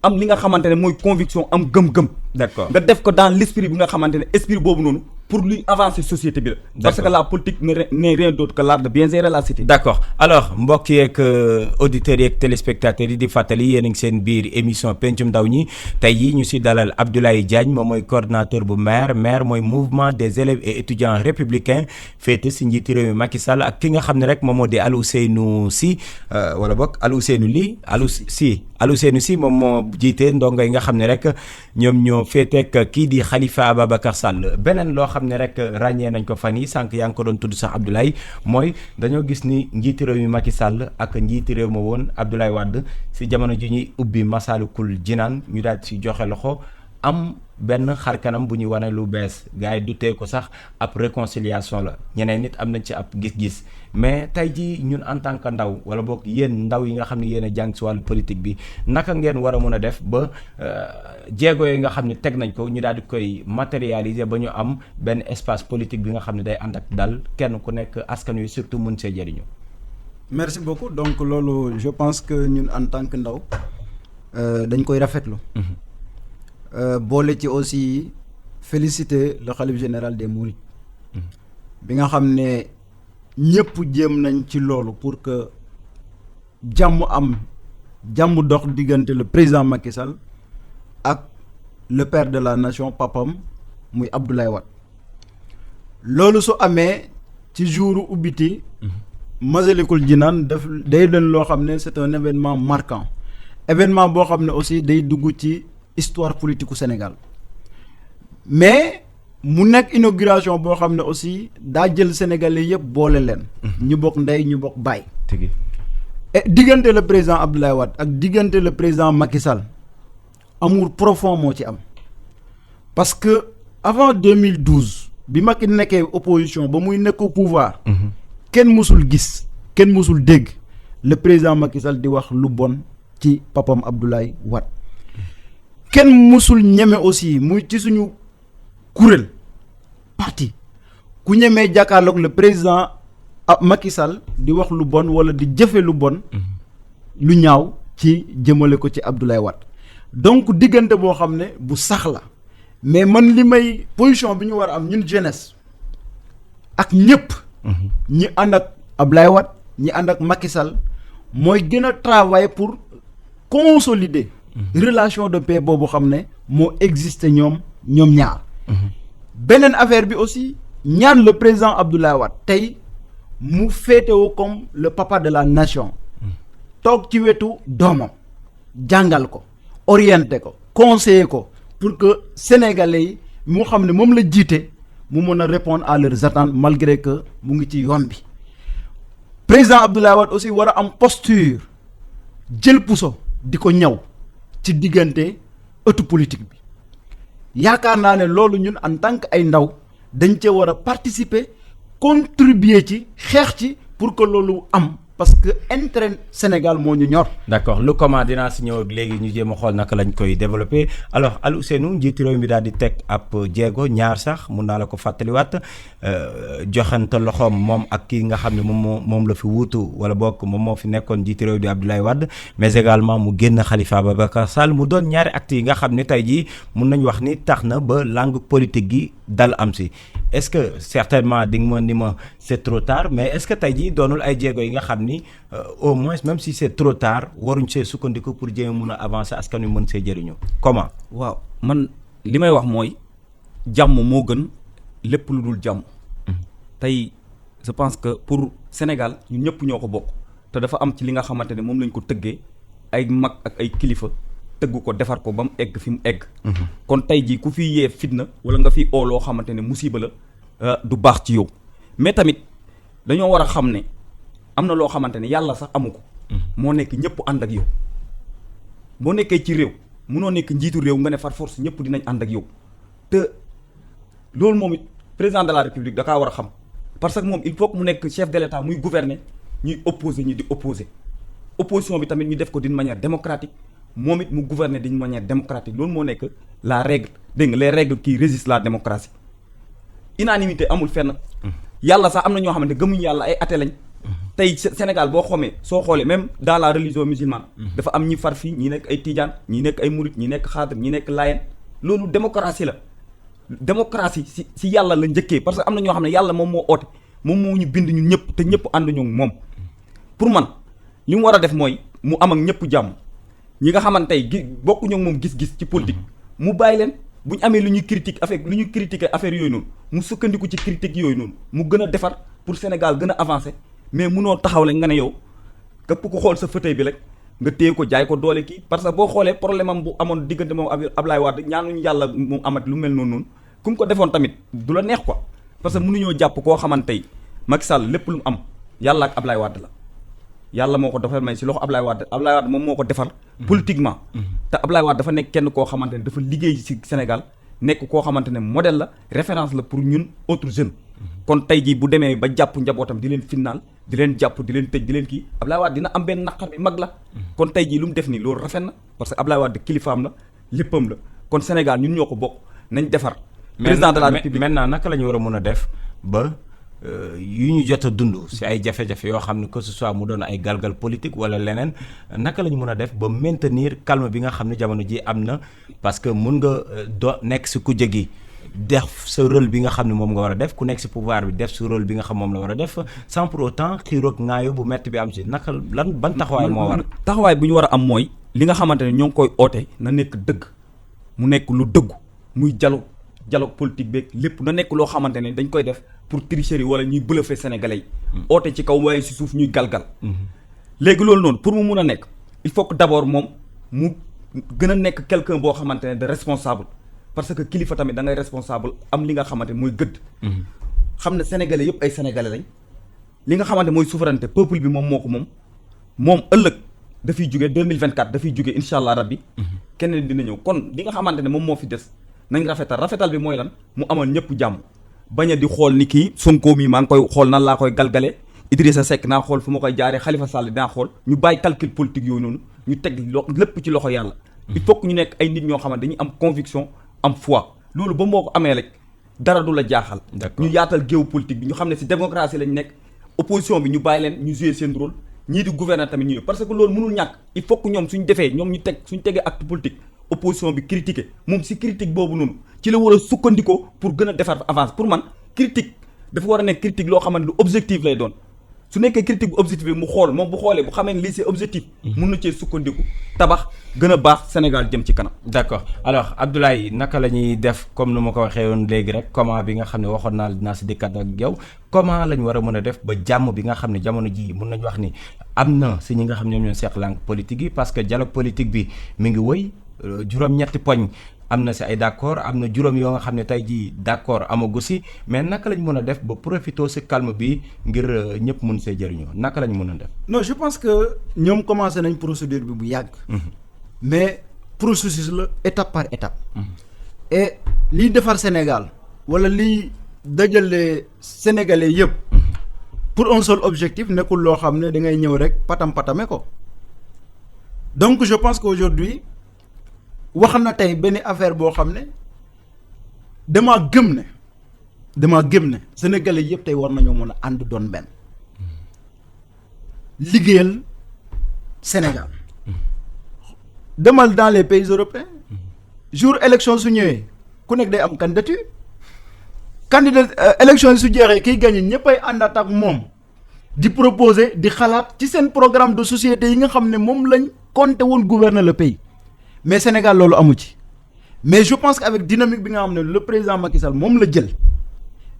am li nga xamante ne mooy conviction am gëm-gëm. d'accord nga def ko dans l'esprit bi nga xamante ne esprit boobu noonu pour luy avancer société bi la. parce que la politique n'est rien d'autre que l'art de bien gérer la cité. d'accord alors mbokk yeeg auditeurs yeeg téléspectateurs yi di fàttali yéen a ngi seen biir émission pencum ndaw ñi tey yi ñu si dalal Abdoulaye Diagne moom mooy coordonnateur bu maire mooy mouvement des élèves et étudiants républicains féete si njiiti réew mi Macky Sall ak ki nga xam ne rek moom moo di Alioune Sy wala boog Alioune Sy moom moo jiite ndongo yi nga xam ne rek ñoom ñoo féeteeg kii di Khalifa Ababacar Sall beneen loo xam ne rek ràññee nañ ko fan yi sànq yaa ngi ko doon tudd sax Abdoulaye mooy dañoo gis ni njiiti réew mi Macky Sall ak njiiti réew ma woon Abdoulaye Wade si jamono ji ñuy ubbi Massalikul Jinaan ñu daal si joxe loxo am benn xarkanam bu ñuy wane lu bees gars yi du tee ko sax ab réconciliation la ñeneen nit am nañ ci ab gis-gis mais tey jii ñun en tant que ndaw wala boog yéen ndaw yi nga xam ne yéen a jàng si wàllu politique bi naka ngeen war a mën a def ba jéego yi nga xam ne teg nañ ko ñu daal di koy matérialiser ba ñu am benn espace politique bi nga xam ne day ànd ak dal kenn ku nekk askan wi surtout mën see jëriñu. merci beaucoup donc loolu je pense que ñun en tant que ndaw dañ koy rafetlu. boole ci aussi féliciter le khalife général des Mourides bi nga xam ne ñëpp jéem nañ ci loolu pour que jàmm dox diggante le président Macky Sall ak le père de la nation papam muy Abdoulaye Wade loolu su amee ci jouru ubbiti Massalikul Jinaan daf day doon loo xam ne c'est un événement marquant événement boo xam ne aussi day dugg ci histoire politique u Sénégal mais mu nekk inauguration boo xam ne aussi daa jël Sénégalais yëpp boole leen. ñu bokk ndey ñu bokk baay. et diggante le président Abdoulaye Wade ak diggante le président Macky Sall amour profond moo ci am parce que avant 2012 bi Macky nekkee opposition ba muy nekk au pouvoir. kenn mësul gis kenn mësul dégg le président Macky Sall di wax lu bon ci papam Abdoulaye Wade. kenn musul ñeme aussi muy ci suñu kuréel parti ku ñemee jàkkaarloog le président Macky Sall di wax lu bon wala di jëfe lu bon lu ñaaw ci jëmale ko ci Abdoulaye Wade donc diggante boo xam ne bu sax la mais man li may position bi ñu war a am ñun jeunesse ak ñëpp ñi ànd ak Abdoulaye Wade ñi ànd ak Macky Sall mooy gën a travailler pour consolider relation de paix boobu xam ne moo existé ñoom ñaar beneen affaire bi aussi ñaan le président Abdoulaye Wade tey mu féetewoo comme le papa de la nation toog ci wetu doomam jàngal ko orienté ko conseiller ko pour que sénégalais yi mu xam ne moom la jiite mu mën a répondre à leurs attentes malgré que mu ngi ci yoon bi président Abdoulaye Wade aussi war a am posture jël puso di ko ñaw ci diggante ëttu politique bi yaakaar naa ne loolu ñun en tant que ay ndaw dañ cee war a participer contribuer ci xeex ci pour que loolu am parce que intérêt Sénégal moo ñu ñor. d'accord lu comment dinaa si ñëw léegi ñu jéem a xool naka lañ koy développer alors Aliou Seynou njiitu réew mi daal di teg ab jéego ñaar sax mun naa la ko fàttaliwaat joxante loxoom moom ak kii nga xam ne moom la fi wuutu wala bokk moom moo fi nekkoon njiitu réew di Abdoulaye Wade mais également mu génn Khalifa Ababacar Sall mu doon ñaari actes yi nga xam ne tey jii mun nañ wax ni tax na ba langue politique gi dal am si est-ce que certainement di nga ni ma c'est trop tard mais est-ce que tey jii doonul ay jéego yi nga xam ni au moins même si c'est trop tard waruñ see sukkandiku pour jéem a mun a avancer askan wi mën see jëriñu comment. waaw man li may wax mooy jàmm moo gën lépp lu dul jàmm. tey je pense que pour Sénégal ñun ñëpp ñoo ko bokk te dafa am ci li nga xamante ne moom lañ ko tëggee ay mag ak ay kilifa tëgg ko defar ko ba mu egg fi mu egg. kon tey jii ku fi yee fitna wala nga fi oo loo xamante ne musiba la du baax ci yow mais tamit dañoo war a xam ne am na loo xamante ne yàlla sax amu ko. moo nekk ñëpp ànd ak yow boo nekkee ci réew munoo nekk njiitu réew nga ne far force ñëpp dinañ ànd ak yow te loolu moom it président de la république da kaa war a xam parce que moom il faut que mu nekk chef de l'état muy gouverner ñuy opposer ñi di opposer opposition bi tamit ñu def ko d'une manière démocratique moom it mu gouverner d'une manière démocratique loolu moo nekk la règle dégg nga les règles qui régissent la démocratie unanimité amul fenn. yàlla sax am na ñoo xamante gëmuñu yàlla ay athée lañ. tey Sénégal boo soo xoolee même dans la religion musulmane. dafa am ñi far fii ñi nekk ay tijaan ñi nekk ay murit ñi nekk xaadir ñi nekk layen loolu démocratie la démocratie si yàlla la njëkkee parce que am na ñoo xam ne yàlla moom moo oote moom moo ñu bind ñun ñëpp te ñëpp ànd ñu moom pour man li mu war a def mooy mu am ak ñëpp jàmm ñi nga xamante tey bokkuñu ak moom gis-gis ci politique mu bàyyi leen bu ñu amee lu ñuy critiquer affaire yooyu noonu mu sukkandiku ci critique yooyu noonu mu gën a defar pour Sénégal gën a avancer mais munoo taxaw la nga ne yow képp ku xool sa fauteuil bi rek nga téye ko jaay ko doole kii parce que boo xoolee problème am bu amoon diggante moom Ablaye Wade ñaanuñu yàlla mu amat lu mel noonu ku mu ko defoon tamit du la neex quoi parce que mënuñoo jàpp koo xamante tey Macky Sall lépp lu mu am yàlla ak Ablaye Wade la yàlla moo ko defal may si loxo Ablaye Wade moom moo ko defar politiquement te Ablaye Wade dafa nekk kenn koo xamante ne dafa liggéey si Sénégal nekk koo xamante ne modèle la référence la pour ñun autres jeunes kon tey jii bu demee ba jàpp njabootam di leen finnaal di leen jàpp di leen tëj di leen kii Ablaye Wade dina am benn naqar bi mag la kon tey jii lu mu def nii loolu rafet na parce que Ablaye Wade kilifaam la léppam la kon Sénégal ñun ñoo ko bokk nañ defar président de la République maintenant naka la ñu war a mën a def ba yu ñu jot a dund si ay jafe-jafe yoo xam ne que ce soit mu doon ay galgal politique wala leneen naka la ñu mën a def ba maintenir calme bi nga xam ne jamono ji am na parce que mun nga nekk si kujje gi def sa rôle bi nga xam ne moom nga war a def ku nekk si pouvoir bi def sa rôle bi nga xam moom la war a def sans pour autant xiiroog ngaayo bu metti bi am si naka ban taxawaay moo war taxawaay bu ñu war a am mooy li nga xamante ne ñoo ngi koy oote na nekk dëgg mu nekk lu dëggu muy dialogue politique beeg lépp na nekk loo xamante ne dañ koy def pour tricherie wala ñuy bluffer sénégalais yi oote ci kaw waaye si suuf ñuy galgal léegi loolu noonu pour mu mun a nekk il faut que d'abord moom mu gën a nekk quelqu'un boo xamante ne de responsable parce que kilifa tamit da ngay responsable am li nga xamante ne mooy gëdd xam ne sénégalais yëpp ay sénégalais lañ li nga xamante mooy souveraineté peuple bi moom moo ko moom ëllëg dafiy jóge 2024 dafiy jóge incha allah rabbi keneen dina ñëw kon li nga xamante ne moom moo fi des nañ rafetal bi mooy lan mu amal ñëpp jàmm bañ a di xool ni kii Sonko mi maa ngi koy xool nan laa koy galgale Idrissa Seck naa xool fu ma koy jaaree Khalifa Sall dinaa xool ñu bàyyi calcul politique yooyu noonu ñu teg lépp ci loxo yàlla il faut que ñu nekk ay nit ñoo xamante dañuy am conviction am foi loolu ba moo ko amee rek dara du la jaaxal ñu yaatal géew politique bi ñu xam ne si démocratie lañ nekk opposition bi ñu bàyyi leen ñu jouer seen rôle ñii di gouverner tamit ñu parce que loolu mënul ñàkk il faut que ñoom suñ tegee acte politique opposition bi critiquer moom si critique boobu noonu ci la war a sukkandikoo pour gën a defar avance pour man critique dafa war a nekk critique loo xamante lu objectif lay doon su nekkee critique bu objectif bi mu xool moom bu xoolee bu xamee ne lii c'est objectif mun na cee sukkandiku tabax gën a baax Sénégal jëm ci kanam. d'accord alors Abdoulaye naka la ñuy def comme nu ma ko waxee woon léegi rek comment bi nga xam ne waxoon naa dinaa si dikkat ak yow comment lañ war a mën a def ba jàmm bi nga xam ne jamono ji mun nañu wax ni am na si ñi nga xam ñoom ñoo seq langue politique yi parce que dialogue politique bi mi ngi wëy juróom-ñetti poñ am na si ay d'accord am na juróom yoo nga xam ne tey jii d'accord amagu si mais naka lañ mën a def ba profiter si calme bi ngir ñëpp mun see jëriñoo naka lañ mën a def. non je pense que ñoom commencé nañ procédure bi bu yàgg. mais processus la étape par étape. et liy defar Sénégal wala liy dajale sénégalais yëpp. pour un seul objectif nekkul loo xam ne da ngay ñëw rek patam-patame ko donc je pense qu'aujourd'hui wax na tey benn affaire boo xam ne damaa gëm ne sénégalais yëpp tey war nañoo mën a ànd doon benn liggéeyal Sénégal demal dans les pays européens jour élection su ñëwee ku nekk day am candidature élection yi su jeexee kiy gagné ñëppay àndaat ak moom di proposer di xalaat ci seen programme de société yi nga xam ne moom lañ compté woon gouverner le pays mais Sénégal loolu amu ci mais je pense qu'avec dynamique bi nga xam ne le président Macky Sall moom la jël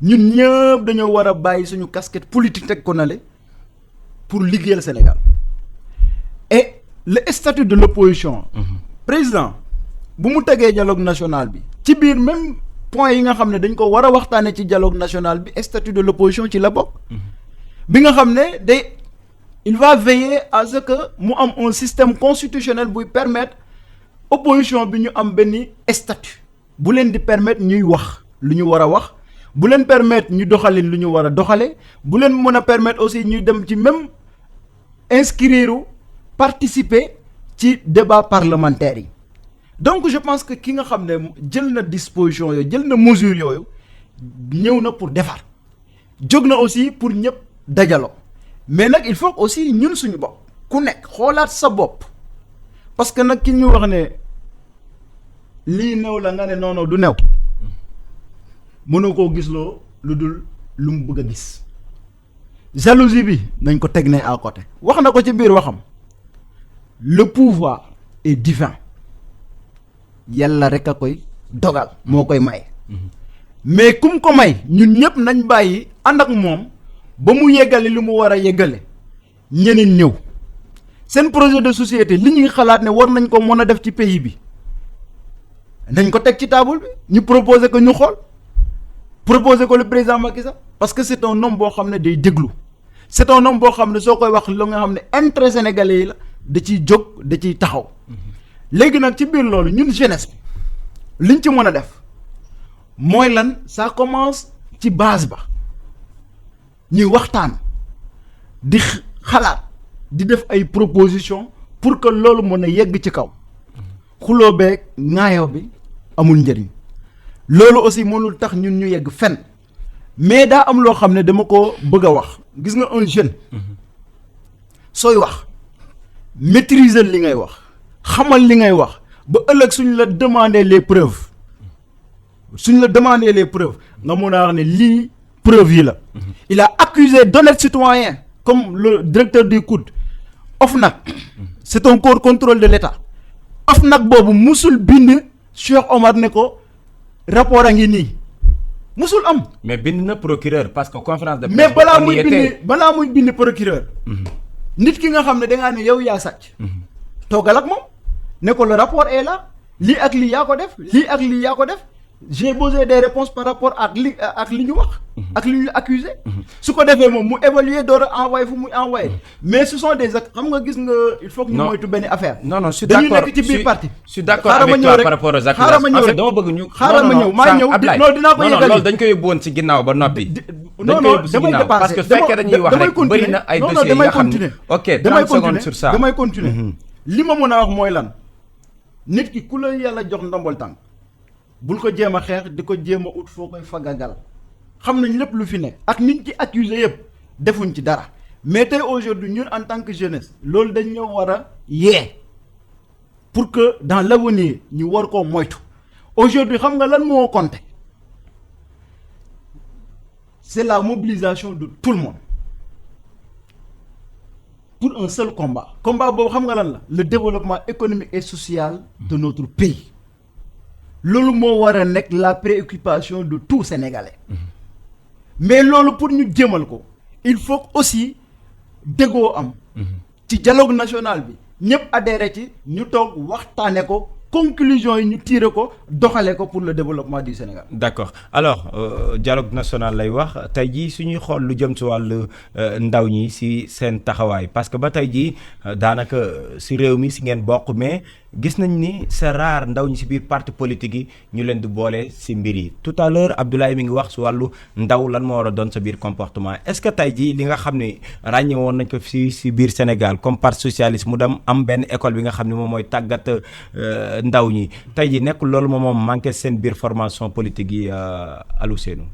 ñun ñëpp dañoo war a bàyyi suñu casquette politique teg ko nale pour liggéeyal Sénégal et le statut de l'opposition président bu mu tegee dialogue national bi ci biir même point yi nga xam ne dañ ko war a waxtaane ci dialogue national bi statut de l'opposition ci la bokk bi nga xam ne il va veiller à ce que mu am un système constitutionnel buy permettre opposition bi ñu am benn statut bu leen di permettre ñuy wax lu ñu war a wax bu leen permettre ñu doxalin lu ñu war a doxale bu leen mën a permettre aussi ñu dem ci même inscrire participer ci débat parlementaire yi donc je pense que ki nga xam ne jël na disposition yooyu jël na mesure yooyu ñëw na pour defar jóg na aussi pour ñëpp dajaloo mais nag il faut aussi ñun suñu bopp ku nekk xoolaat sa bopp parce que nag ki ñu wax ne lii new la nga ne non du new mënoo koo gisloo lu dul lu mu bëgg a gis jalousie bi nañ ko teg ne à côté wax na ko ci biir waxam le pouvoir est divin yàlla rek a koy dogal moo koy may mais kum ko may ñun ñëpp nañ bàyyi ànd ak moom ba mu yeggale li mu war a yeggale ñeneen ñëw seen projet de société li ñuy xalaat ne war nañ ko mën a def ci pays bi nañ ko teg ci table bi ñu proposer ko ñu xool proposer ko le président Macky Sall parce que c'est un homme boo xam ne day déglu c'est un homme boo xam ne soo koy wax lu nga xam ne intérêt sénégalais yi la da ciy jóg da ciy taxaw léegi nag ci biir loolu ñun jeunesse bi liñ ci mën a def mooy lan ça commence ci base ba ñuy waxtaan di xalaat di def ay proposition pour que loolu mën a yegg ci kaw xuloo beeg ŋaayoo bi amul njëriñ loolu aussi mënul tax ñun ñu yegg fenn mais daa am loo xam ne dama ko bëgg a wax gis nga un jeune sooy wax maîtriser li ngay wax xamal li ngay wax ba ëllëg suñ la demander les preuves nga mun a wax ne lii preuve yi la il a accusé d'honnêtes citoyens comme le directeur du COUD OFNAC c'est un corps contrôle de l'État OFNAC boobu musul bind Cheikh Omar ne ko rapport a ngi nii musul am. mais bind na procureur parce que conférence de presse. mais balaa muy bind procureur. nit ki nga xam ne dangaa ne yow yaa sàcc. toogal ak moom ne ko le rapport est là lii ak lii yaa ko def lii ak lii yaa ko def j'ai besoin des réponses par rapport ak li ñu wax. ak li ñu accusé. su ko defee moom mu évaluer door a envoyé fu muy envoyé. mais ce sont des actes xam nga gis nga. il faut que ñu moytu benn affaire. non je suis d'accord dañu nekk ci biir parti. je suis d'accord avec toi par rapport aux accusations. en fait dama bëgg ñu. xaaral ma ñëw maa ñëw non dinaa ko yëgali loolu dañ koy yóbbu woon ci ginnaaw ba noppi. non non damay dépassé parce que fekkee dañuy wax rek bëri na ay dossiers yi nga xam ne ok 30 secondes sur ça damay continuer li ma mën a wax mooy lan nit ki ku la yàlla jox ndombol tànk bul ko jéem a xeex di ko jéem a ut foo koy fagagal xam nañ lépp lu fi nekk ak nit ci accusé yëpp defuñ ci dara mais tey aujourd'hui ñun en tant que jeunesse loolu dañ ñoo war a yee pour que dans l'avenir ñu war koo moytu aujourd'hui xam nga lan moo compté c'est la mobilisation de tout le monde pour un seul combat boobu xam nga lan la le développement économique et social de notre pays loolu moo war a nekk la préoccupation de tout Sénégalais mais loolu pour ñu jëmal ko il faut aussi déggoo am ci dialogue national bi ñëpp adhéré ci ñu toog waxtaane ko conclusion yi ñu tiré ko doxale ko pour le développement du Sénégal. d'accord alors dialogue national lay wax tey jii suñuy xool lu jëm si wàllu ndaw ñi si seen taxawaay parce que ba tey jii daanaka si réew mi si ngeen bokk mais gis nañ ni c'est rare ndaw ñi si biir parti politique yi ñu leen di boole si mbir yi tout à l'heure Abdoulaye mi ngi wax si wàllu ndaw lan moo war a doon sa biir comportement est-ce que tey jii li nga xam ne ràññe woon nañ ko si biir Sénégal comme parti socialiste mu dem am benn école bi nga xam ne moom mooy tàggat ndaw ñi tey jii nekkul loolu moom manqué seen biir formation politique yi Aliou Seynou.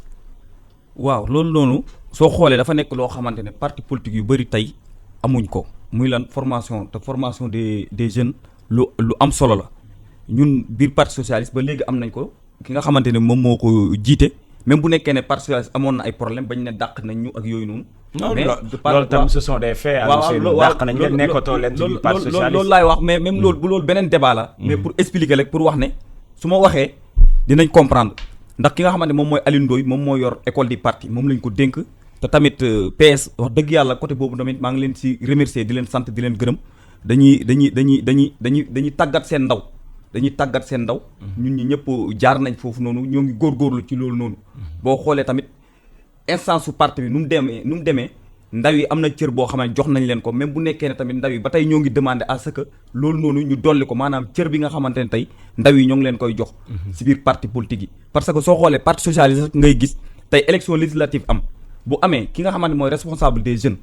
waaw loolu noonu soo xoolee dafa nekk loo xamante ne parti politique yu bëri tey amuñ ko muy lan formation des jeunes lu am solo la ñun biir parti socialiste ba léegi am nañ ko ki nga xamante ne moom moo ko jiite même bu nekkee ne parti socialiste amoon na ay problème bañ ne dàq nañ ñu ak yooyu noonu. mais loolu tam ce sont des faits. waaw dàq nañ leen nekkatoo leen ci biir parti socialiste loolu laay wax mais même loolu bu loolu beneen débat la. mais pour expliquer rek pour wax ne su ma waxee dinañ comprendre ndax ki nga xamante ne moom mooy Alioune Ndoye moom moo yor école du parti moom lañ ko dénk te tamit PS wax dëgg yàlla côté boobu tamit maa ngi leen ci remercier di leen sant di leen gërëm dañuy tàggat seen ndaw ñun ñi ñëpp jaar nañ foofu noonu ñoo ngi góorgóorlu ci loolu noonu boo xoolee tamit instance su parti bi nu mu demee ndaw yi am na cër boo xam ne jox nañ leen ko même bu nekkee ne tamit ndaw yi ba tey ñoo ngi demander à ce que loolu noonu ñu dolli ko maanaam cër bi nga xamante ne tey ndaw yi ñoo ngi leen koy jox ci biir parti politique yi parce que soo xoolee parti socialiste ngay gis tey élection législative am bu amee ki nga xamante mooy responsable des jeunes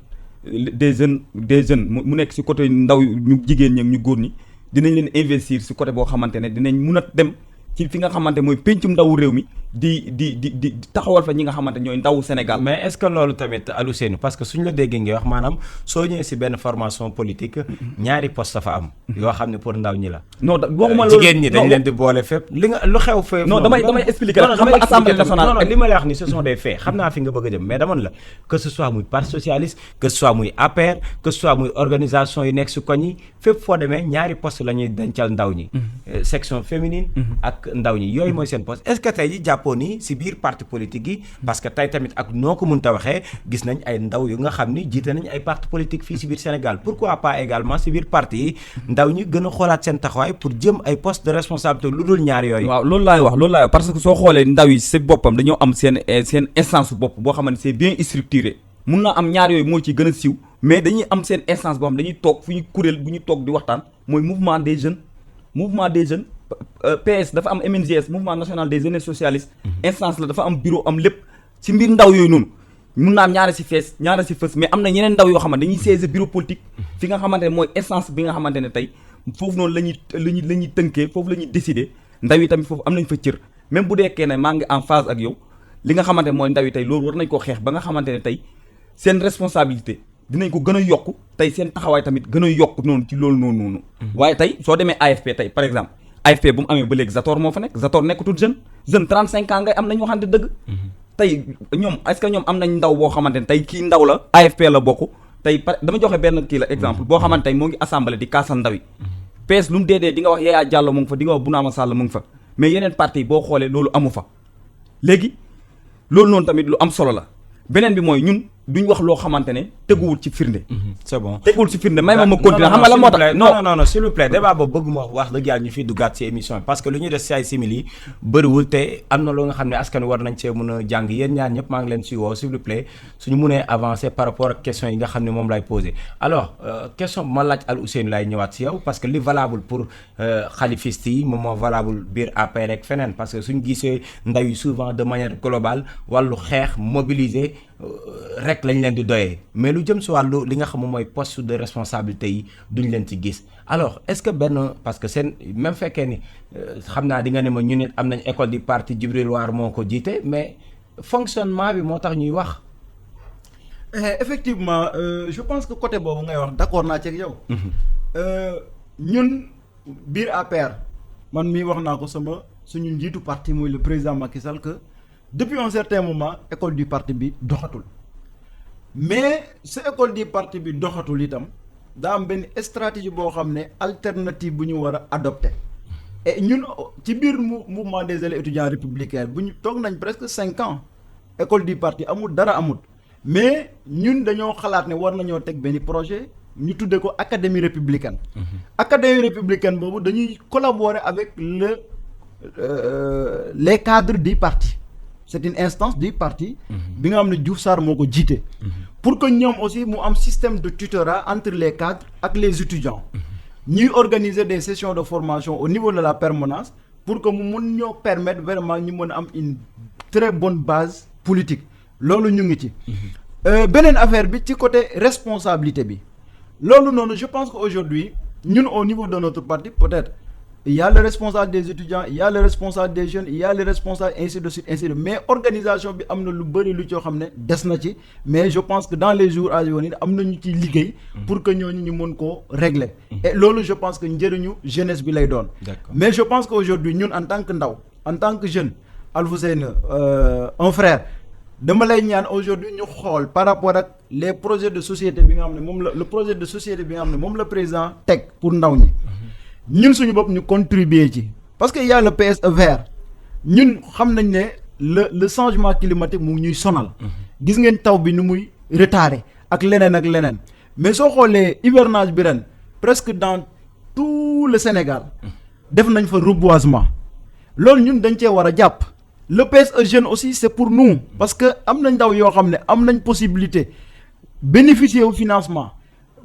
mu nekk ci côté ndaw ñu jigéen ñi ak ñu góor ñi dinañ leen investir ci côté boo xamante ne dinañ mun a dem ci fi nga xamante mooy pencum ndawu réew mi di taxawal fa ñi nga xamante ñooy ndawu Sénégal. mais est-ce que loolu tamit Aliou Seynou parce que suñ la déggee ngay wax maanaam soo ñëwee si benn formation politique ñaari poste dafa am yoo xam ne pour ndaw ñi la. non waxuma loolu jigéen ñi dañ leen di boole fépp li nga lu xew fépp. non damay expliquer rek xam nga assemblée nationale. non li ma lay wax ni ce sont des faits xam naa fi nga bëgg a jëm mais dama la que ce soit muy parti socialiste que ce soit muy APR que ce soit muy organisation yi nekk si koñ yi fépp foo demee ñaari poste la ñuy dencal ndaw ñi. section féminine. ak ndaw ñi yooyu mooy seen poste est-ce que tey ji jàppoo ni si biir parti politique yi parce que tey tamit ak noo ko mënta waxee gis nañ ay ndaw yu nga xam ni jiite nañ ay parti politique fii si biir Sénégal pourquoi pas également si biir parti yi ndaw ñi gën a xoolaat seen taxawaay pour jëm ay poste de responsabilité lu dul ñaar yooyu. waaw loolu laay wax parce que soo xoolee ndaw yi si boppam dañoo am seen instance bopp boo xamante c'est bien structuré mun naa am ñaar yooyu moo ci gën a siiw mais dañuy am seen instance boo xam dañuy toog fu ñu kuréel bu ñu toog di waxtaan mooy mouvement des jeunes PS dafa am MNJS mouvement national des jeunes socialistes instance la dafa am bureau am lépp ci mbir ndaw yooyu noonu mun naa am ñaara si fees ñaara si fës mais am na ñeneen ndaw yoo xamante dañuy siège bureau politique fi nga xamante ne mooy instance bi nga xamante ne tey foofu noonu la ñuy tënkee foofu la ñuy décider ndaw yi tamit foofu am nañ fa cër même bu deekee ne maa ngi en phase ak yow li nga xamante ne mooy ndaw yi tey loolu war nañ koo xeex ba nga xamante ne tey seen responsabilité dinañ ko gën a yokk tey seen taxawaay tamit gën a yokk noonu ci loolu noonu waaye tey soo demee AFP tey par exemple AFP bu mu amee ba léegi Zator moo fa nekk Zator nekkatul jeune 35 ans ngay am nañu waxante dëgg tey ñoom est-ce que ñoom am nañ ndaw boo xamante ne tey kii ndaw la AFP la bokk tey dama joxe benn kii la exemple boo xamante tey moo ngi assemblée di kaasal ndaw yi PS lu mu dee di nga wax Yaya Diallo mu ngi fa di nga wax Bounama Sall mu ngi fa mais yeneen parti boo xoolee loolu amu fa léegi loolu noonu tamit lu am solo la beneen bi mooy ñun duñ wax loo xamante ne teguwul ci firnde. c'est bon teguwul ci firnde may ma continuer xam nga la moo tax non s'il vous plaît débat boobu bëgguma wax dëgg yàlla ñu fi duggaat ci émission bi parce que lu ñuy des ci ay simili bëriwul te am na loo nga xam ne askan war nañ cee mën a jàng yéen ñaar ñëpp maa ngi leen si woo s'il vous plaît suñu mënee avancer par rapport ak question yi nga xam ne moom lay poser alors question bi ma laaj Aliou Seynou laay ñëwaat si yow parce que li valable pour xalifiste yi moom moo valable biir APR ak feneen parce que suñu gisee ndaw yi souvent de manière globale wàllu xeex mobiliser rek lañ leen di doyee mais lu jëm si wàllu li nga xam mooy poste de responsabilité yi duñ leen ci gis alors est-ce que benn parce que seen même fekkee ni xam naa di nga ne ma ñu nit am nañ école du parti Djibril War moo ko jiite mais fonctionnement bi moo tax ñuy wax. effectivement je pense que côté boobu ngay wax d'accord naa ci ak yow. ñun biir APR man mii wax naa ko suñu njiitu parti mooy le président Macky Sall que depuis un certain moment école du parti bi doxatul. mais sa école du parti bi doxatul itam daa am benn stratégie boo xam ne alternative bu ñu war a adopter et ñun ci biir mouvement des élèves étudiants républicains bu ñu toog nañ presque 5 ans école du parti amul dara amul mais ñun dañoo xalaat ne war nañoo teg benn projet ñu tuddee ko académie républicaine. académie républicaine boobu dañuy collaborer avec les cadres du parti. c'est une instance du parti bi nga xam ne Diouf Sarr moo ko jiite pour que ñoom aussi mu am système de tutorat entre les cadres ak les étudiants ñuy organiser des sessions de formation au niveau de la permanence pour que mu mun ñoo permettre vraiment ñu mën a am une très bonne base politique loolu ñu ngi ci beneen affaire bi ci côté responsabilité bi loolu noonu je pense que aujourd'hui ñun au niveau de notre parti peut-être il y a le responsable des étudiants il y a le responsable des jeunes il y a le responsable ainsi de suite mais organisation bi am na lu bëri lu coo xam ne des na ci mais je pense que dans les jours à venir am na ñu ciy liggéey pour que ñooñu ñu mën koo régler et loolu je pense que njëriñu jeunesse bi lay doon mais je pense que aujourd'hui ñun en tant que ndaw en tant que jeune Alfousseyni un frère dama lay ñaan aujourd'hui ñu xool par rapport ak les projets de société bi nga xam ne moom la le projet de société bi nga xam ne moom la président teg pour ndaw ñi ñun suñu bopp ñu contribuer ci parce que y a le PSE vert ñun xam nañ ne le changement climatique mu ngi ñuy sonal gis ngeen taw bi ni muy retardé ak leneen mais soo xoolee hivernage bi ren presque dans tout le Sénégal def nañ fa reboisement loolu ñun dañ cee war a jàpp le PSE jeune aussi c'est pour nous parce que am nañ ndaw yoo xam ne am nañ possibilité bénéficier wu financement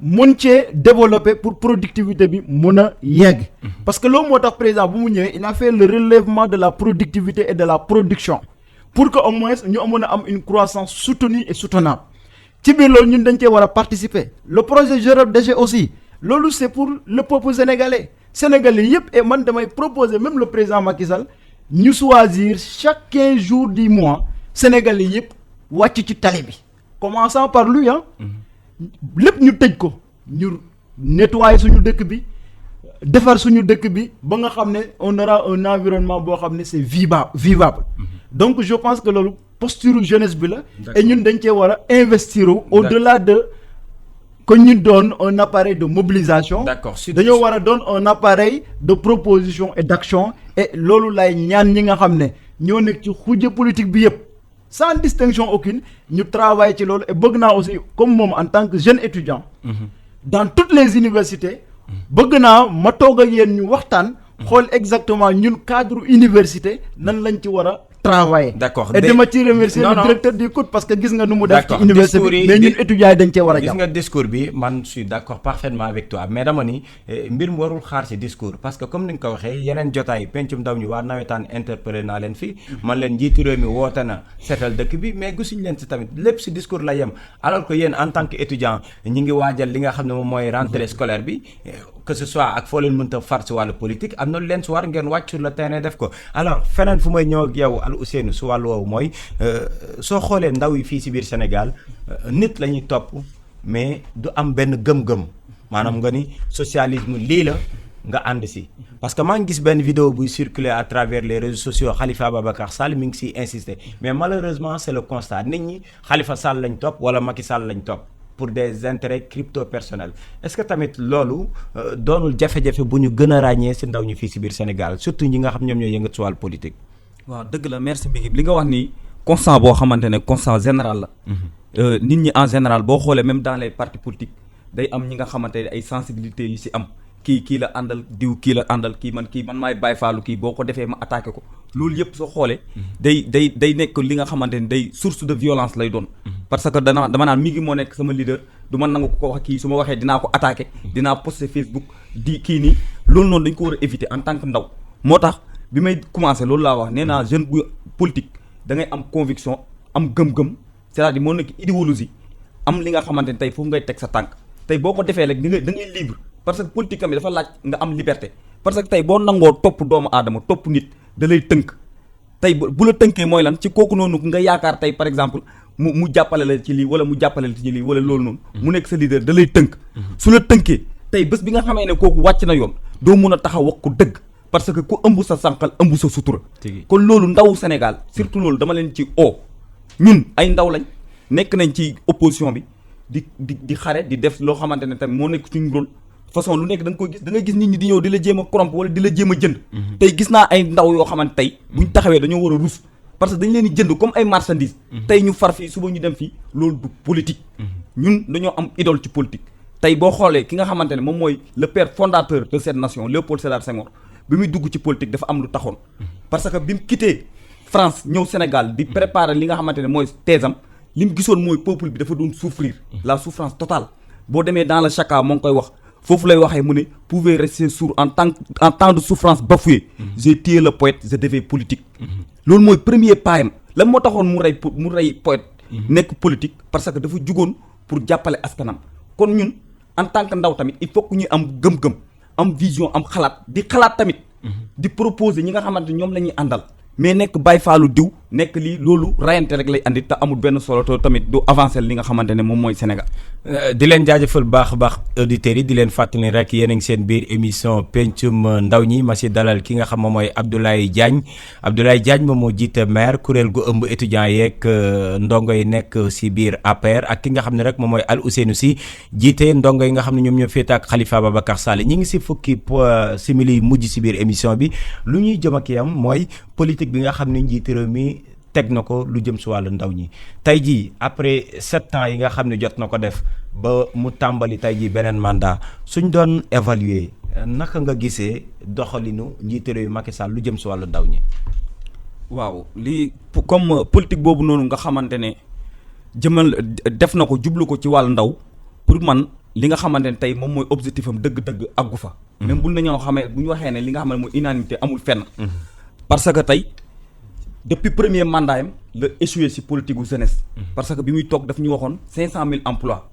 mën cee développer pour productivité bi mën a yegg parce que loolu moo tax président bu mu ñëwee il a fait le relèvement de la productivité et de la production pour que au moins ñu mën a am une croissance soutenue et soutenable ci biir loolu ñun dañ cee war a participer le projet zéro déchet aussi loolu c'est pour le peuple sénégalais Sénégalais yëpp et man damay proposer même le président Macky Sall ñu choisir chaque 15 jours du mois Sénégalais yëpp wàcc ci tali bi commençant par lui lépp ñu tëj ko ñu nettoyer suñu dëkk bi defar suñu dëkk bi ba nga xam ne on aura un environnement boo xam ne c'est vivable donc je pense que loolu posture jeunesse bi la et ñun dañ cee war a investir au-delà de que ñu doon un appareil de mobilisation dañoo war a doon un appareil de proposition et d'action et loolu lay ñaan ñi nga xam ne ñoo nekk ci xujje politique bi yëpp sans distinction aucune ñu travailler ci loolu et bëgg naa aussi comme moom en tant que jeune étudiant dans toutes les universités bëgg naa ma toog ak yéen ñu waxtaan xool exactement ñun cadre université nan lañ ci war a travailler. D'accord et dama ci remercier le directeur du COUD parce que gis nga nu mu def ci université bi mais ñun étudiants yi dañ cee war a jàpp. gis nga discours bi man je suis d'accord parfaitement avec toi mais dama ni mbir mu warul xaar ci discours parce que comme ni nga ko waxee yeneen jotaay pencum ndaw ñi waa nawetaan interpellé naa leen fii man leen njiitu réew mi woote na seetal dëkk bi mais gisuñ leen ci tamit lépp ci discours la yem alors que yéen en tant que étudiant ñi ngi waajal li nga xam ne moom mooy rentrée scolaire bi que ce soit ak foo leen mënta far ci wàllu politique am na lu leen ci war ngeen wàcc sur le terrain def ko alors feneen fu may ñëw ak yow Al Ousseynou su wàllu woowu mooy soo xoolee ndaw yi fii ci biir Sénégal nit la ñuy topp mais du am benn gëm-gëm maanaam nga ni socialisme lii la nga ànd ci parce que maa ngi gis benn vidéo buy circuler à travers les réseaux sociaux Khalifa Ababacar Sall mi ngi ciy insister mais malheureusement c'est le constat nit ñi Khalifa Sall lañ topp wala Macky Sall lañ topp pour des intérêts crypto personnels est-ce que tamit loolu doonul jafe-jafe bu ñu gën a ràññee ci ndaw ñi fii ci biir Sénégal surtout ñi nga xam ñoom ñooy yëngat ci wàllu politique. waaw dëgg la merci Mbigui li nga wax ni constat boo xamante ne constat général la. nit ñi en général boo xoolee même dans les partis politiques day am ñi nga xamante ne ay sensibilités yu ci am kii la àndal diw kii la àndal kii man maay bàyyi faalu kii boo ko defee ma attaqué ko loolu yëpp soo xoolee. day nekk li nga xamante ne day source de violence lay doon. parce que dama naan mi ngi moo nekk sama leader du ma nangu ko wax kii su ma waxee dinaa ko attaqué dinaa poster Facebook di kii nii loolu noonu dañ ko war a éviter en tant que ndaw moo tax bi may commencer loolu laa wax nee naa jeune bu politique da ngay am conviction am gëm-gëm c'est-à-dire moo nekk idéologie am li nga xamante ne tey foofu ngay teg sa tànk tey boo ko defee rek da ngay libre parce que politique am dafa laaj nga am liberté parce que tey boo nangoo topp doomu aadama topp nit da lay tënk tey bu la tënkee mooy lan ci kooku noonu nga yaakaar tey par exemple mu jàppale la ci lii wala mu jàppale la ci lii wala loolu noonu mu nekk sa leader da lay tënk su la tënkee tey bés bi nga xamee ne kooku wàcc na yoon doo mun a taxaw wax ko dëgg parce que ku ëmb sa sànqal ëmb sa sutura kon loolu ndaw Sénégal surtout loolu dama leen ci ñun ay ndaw lañ nekk nañ ci opposition bi di xare di def loo xamante ne tamit moo nekk suñu rôle façon lu nekk da nga koy gis da ngay gis nit ñi di ñëw di la jéem a corrompre wala di la jéem a jënd tey gis naa ay ndaw yoo xamante tey buñ taxawee dañoo war a rus parce que dañ leen di jënd comme ay marchandises tey ñu far fii suba ñu dem fii loolu du politique ñun dañoo am idole ci politique tey boo xoolee ki nga xamante ne moom mooy le père fondateur de cette nation Léopold Sédar Senghor bi muy dugg ci politique dafa am lu taxoon parce que bi mu quitté France ñëw Sénégal di préparer li nga xamante ne mooy thèsam li mu gisoon mooy peuple bi dafa doon souffrir la souffrance totale boo demee dans le Chaka moo ngi koy wax foofu lay waxee mu ne pouvez rester sourd en temps de souffrance bafouée j'ai tué le poète je devais politique loolu mooy premier paayam lan moo taxoon mu rey poète nekk politique parce que dafa jugoon pour jàppale askanam kon ñun en tant que ndaw tamit il faut que ñu am gëm-gëm am vision am xalaat di xalaat tamit di proposer ñi nga xamante ñoom la ñuy àndal mais nekk bàyyi faalu diw nekk lii loolu rayante rek lay andi te amul benn solo te tamit du avancer li nga xamante ne moom mooy Sénégal. di leen jaajëfal baax a baax auditeurs yi di leen fàttali rek yéen a ngi seen biir émission pencum ndaw ñi ma si dalal ki nga xam moom mooy Abdoulaye Diagne moom moo jiite maire kuréel gu ëmb étudiants yeeg ndongo yi nekk si biir APR ak ki nga xam ne rek moom mooy Al Ousseynou Sy jiite ndongo yi nga xam ne ñoom ñoo féete ak Khalifa Ababacar Sall ñi ngi si fukki simili mujj si biir émission bi lu ñuy jëm ak yam mooy politique bi nga xam ne njiitu réew mi teg na ko lu jëm si wàllu ndaw ñi tey jii après 7 ans yi nga xam ne jot na ko def ba mu tàmbali tey jii beneen mandat suñ doon évaluer naka nga gisee doxalinu njiitu réew Macky Sall lu jëm si wàllu ndaw ñi. waaw lii comme politique boobu noonu nga xamante ne jëmal def na ko jublu ko ci wàllu ndaw pour man li nga xamante ne tey moom mooy objectif am dëgg-dëgg àggu fa. même bu ñu waxee ne li nga xam ne mooy unanimité amul fenn. parce que tey. depuis premier mandat yam la échoué ci politique gu jeunesse parce que bi muy toog daf ñu waxoon 500 000 emplois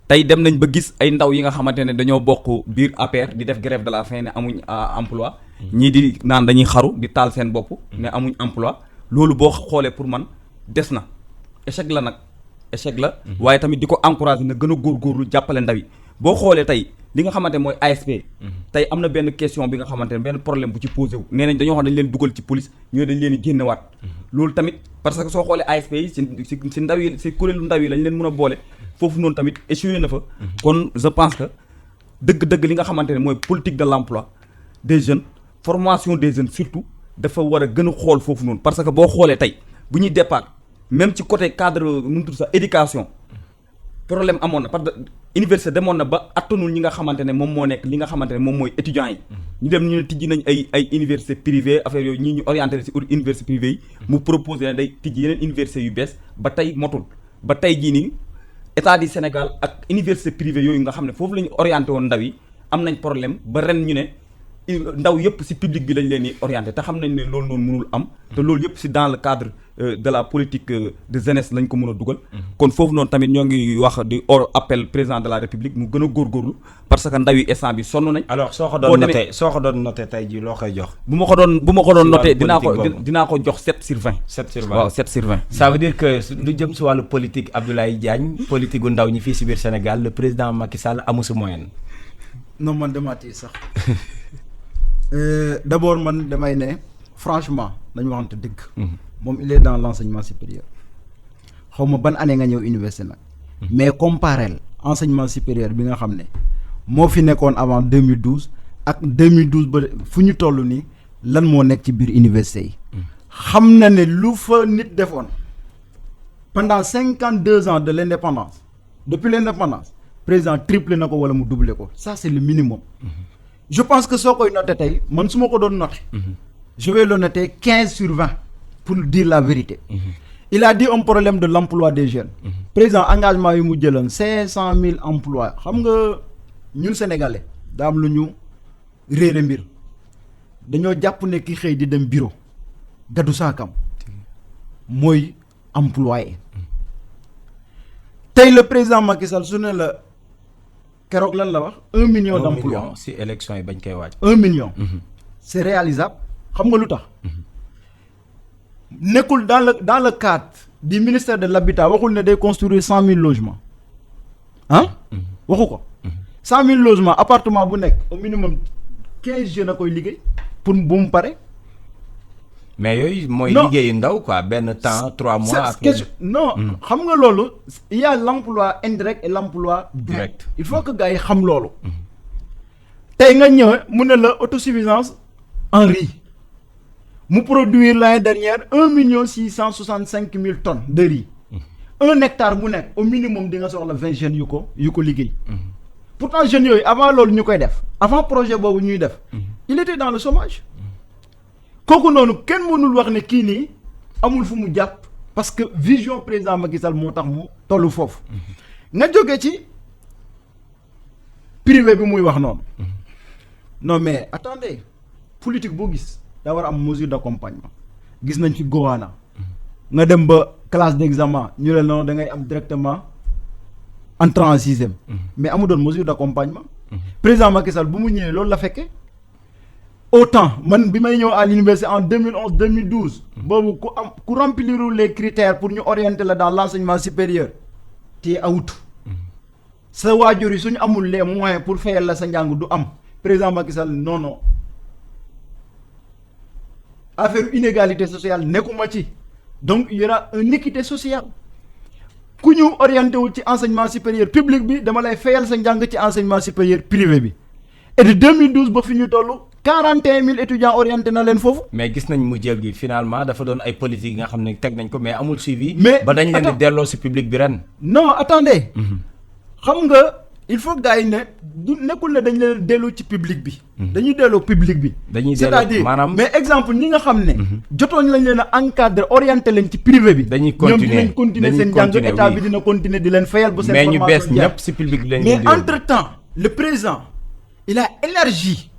tey dem nañ ba gis ay ndaw yi nga xamante ne dañoo bokk biir APR di def grève de la faim ne amuñ emploi ñii di naan dañuy xaru di taal seen bopp ne amuñ emploi loolu boo xoolee pour man des na échec la nag échec la waaye tamit di ko encourager na gën a góorgóorlu jàppale ndaw yi boo xoolee tey li nga xamante mooy ASP tey am na benn question bi nga xamante ne benn problème bu ci posé wu nee nañ dañoo xam dañ leen dugal ci police ñooy dañ leen di génnewaat loolu tamit parce que soo xoolee ASP yi si ndaw yi si kuréelu ndaw yi lañ leen mën a boole foofu noonu tamit échoué na fa kon je pense que dëgg-dëgg li nga xamante ne mooy politique de l'emploi des jeunes formation des jeunes surtout dafa war a gën a xool foofu noonu parce que boo xoolee tey bu ñuy départ même ci côté cadre nu mu tudd sax éducation problème amoon na parce que université demoon na ba attanul ñi nga xamante ne moom moo nekk li nga xamante ne moom mooy étudiants yi ñu dem ñu ne tijji nañ ay université privée affaire yooyu ñii ñu orienté si université privée yi mu proposé ne day tijji yeneen université yu bees ba tey motul ba tey jii nii état du Sénégal ak université privée yooyu nga xam ne foofu la ñu orienté woon ndaw yi am nañ problème ba ren ñu ne ndaw yëpp ci public bi lañ leen di orienté te xam nañ ne loolu noonu mënul am te loolu yëpp ci dans le cadre de la politique de jeunesse lañ ko mën a dugal kon foofu noonu tamit ñoo ngi wax di appel président de la république mu gën a góorgóorlu parce que ndaw yi instant bi sonn nañ. alors soo ko doon noté tey jii loo koy jox. bu ma ko doon noté dinaa ko jox 7 sur 20. 7 sur 20 waaw 7 sur 20. ça veut dire que lu jëm ci wàllu politique Abdoulaye Diagne politique gu ndaw ñi fii ci biir Sénégal le président Macky Sall amu ci moyen. non man demaati sax d'abord man damay ne franchement dañu waxante dëgg. moom il est dans l'enseignement supérieur xaw ma ban année nga ñëw université nag. mais comparel enseignement supérieur bi nga xam ne moo fi nekkoon avant 2012 ak 2012 ba fu ñu toll nii lan moo nekk ci biir université yi. xam na ne lu fa nit defoon pendant 52 ans de l'indépendance depuis l'indépendance président triplé na ko wala mu doublé ko ça c'est le minimum. je pense que soo koy noté tey man su ma ko doon noté. je vais le noter 15 sur 20 pour dire la vérité. il a dit un problème de l'emploi des jeunes. président engagement yu mu jëloon 500 000 emplois xam nga ñun sénégalais daa am lu ñu réere mbir dañoo jàpp ne ki xëy di dem bureau gaddu saakam mooy employé. tey le président Macky Sall su ne la keroog lan la wax 1 million d'emplois si élection yi bañ koy waaj. 1 million. c'est réalisable xam nga lu tax. nekkul dans le cadre du ministère de l'habitat waxul ne day construire 100 000 logements waxu ko. 100 000 logements appartement bu nekk au minimum 15 jeunes a koy liggéey pour bu mu pare. mais yooyu mooy liggéeyu ndaw quoi benn temps 3 mois. après non xam nga loolu il y a l'emploi indirect et l'emploi direct. il faut que gars yi xam loolu. tey nga ñëw mu ne la autosuffisance en riz mu produire l'année dernière 1,665,000 tonnes de riz. 1 hectare bu nekk au minimum di nga soxla 20 jeunes yu ko liggéey. pourtant jeunes yooyu avant loolu ñu koy def avant projet boobu ñuy def. il était dans le chômage. kooku noonu kenn mënul wax ne kii nii amul fu mu jàpp parce que vision président Macky Sall moo tax mu tollu foofu. nga jóge ci privé bi muy wax noonu. non mais attendez politique boo gis daa war a am mesure d'accompagnement gis nañ ci Gowana. nga dem ba classe d'examen ñu ne non da ngay am directement entrant en 6e. mais amu doon mesure d'accompagnement. président Macky Sall bu mu ñëwee loolu la fekkee. autant man bi may ñëw à l'université en 2011 2012. boobu ku remplirul les critères pour ñu orienter la dans l'enseignement supérieur tu es out. sa waajur yi suñu amul les moyens pour fayal la sa njàng du am président Macky Sall non affaire inégalité sociale nekkuma ci donc il y aura une équité sociale ku ñu orienté wul ci enseignement supérieur public bi dama lay fayal sa njàng ci enseignement supérieur privé bi et de 2012 ba fi ñu toll 41 000 étudiants orienté na leen foofu. mais gis nañ mu jël gi finalement dafa doon ay politique yi nga xam ne teg nañ ko mais amul suivi. mais ba dañ leen di delloo ci public bi ren. non attendez. xam nga il faut gars yi ne du nekkul ne dañ leen delloo ci public bi. dañuy delloo public bi. c'est-à-dire maanaam mais exemple ñi nga xam ne. jotoon lañ leen a encadrer orienté leen ci privé bi. dañuy continuer ñoom dinañ continuer seen njàng état bi dina continuer di leen fayal. bu seen formation mais ñu bees ñëpp ci public bi lañ leen di mais entre temps le président il a élargi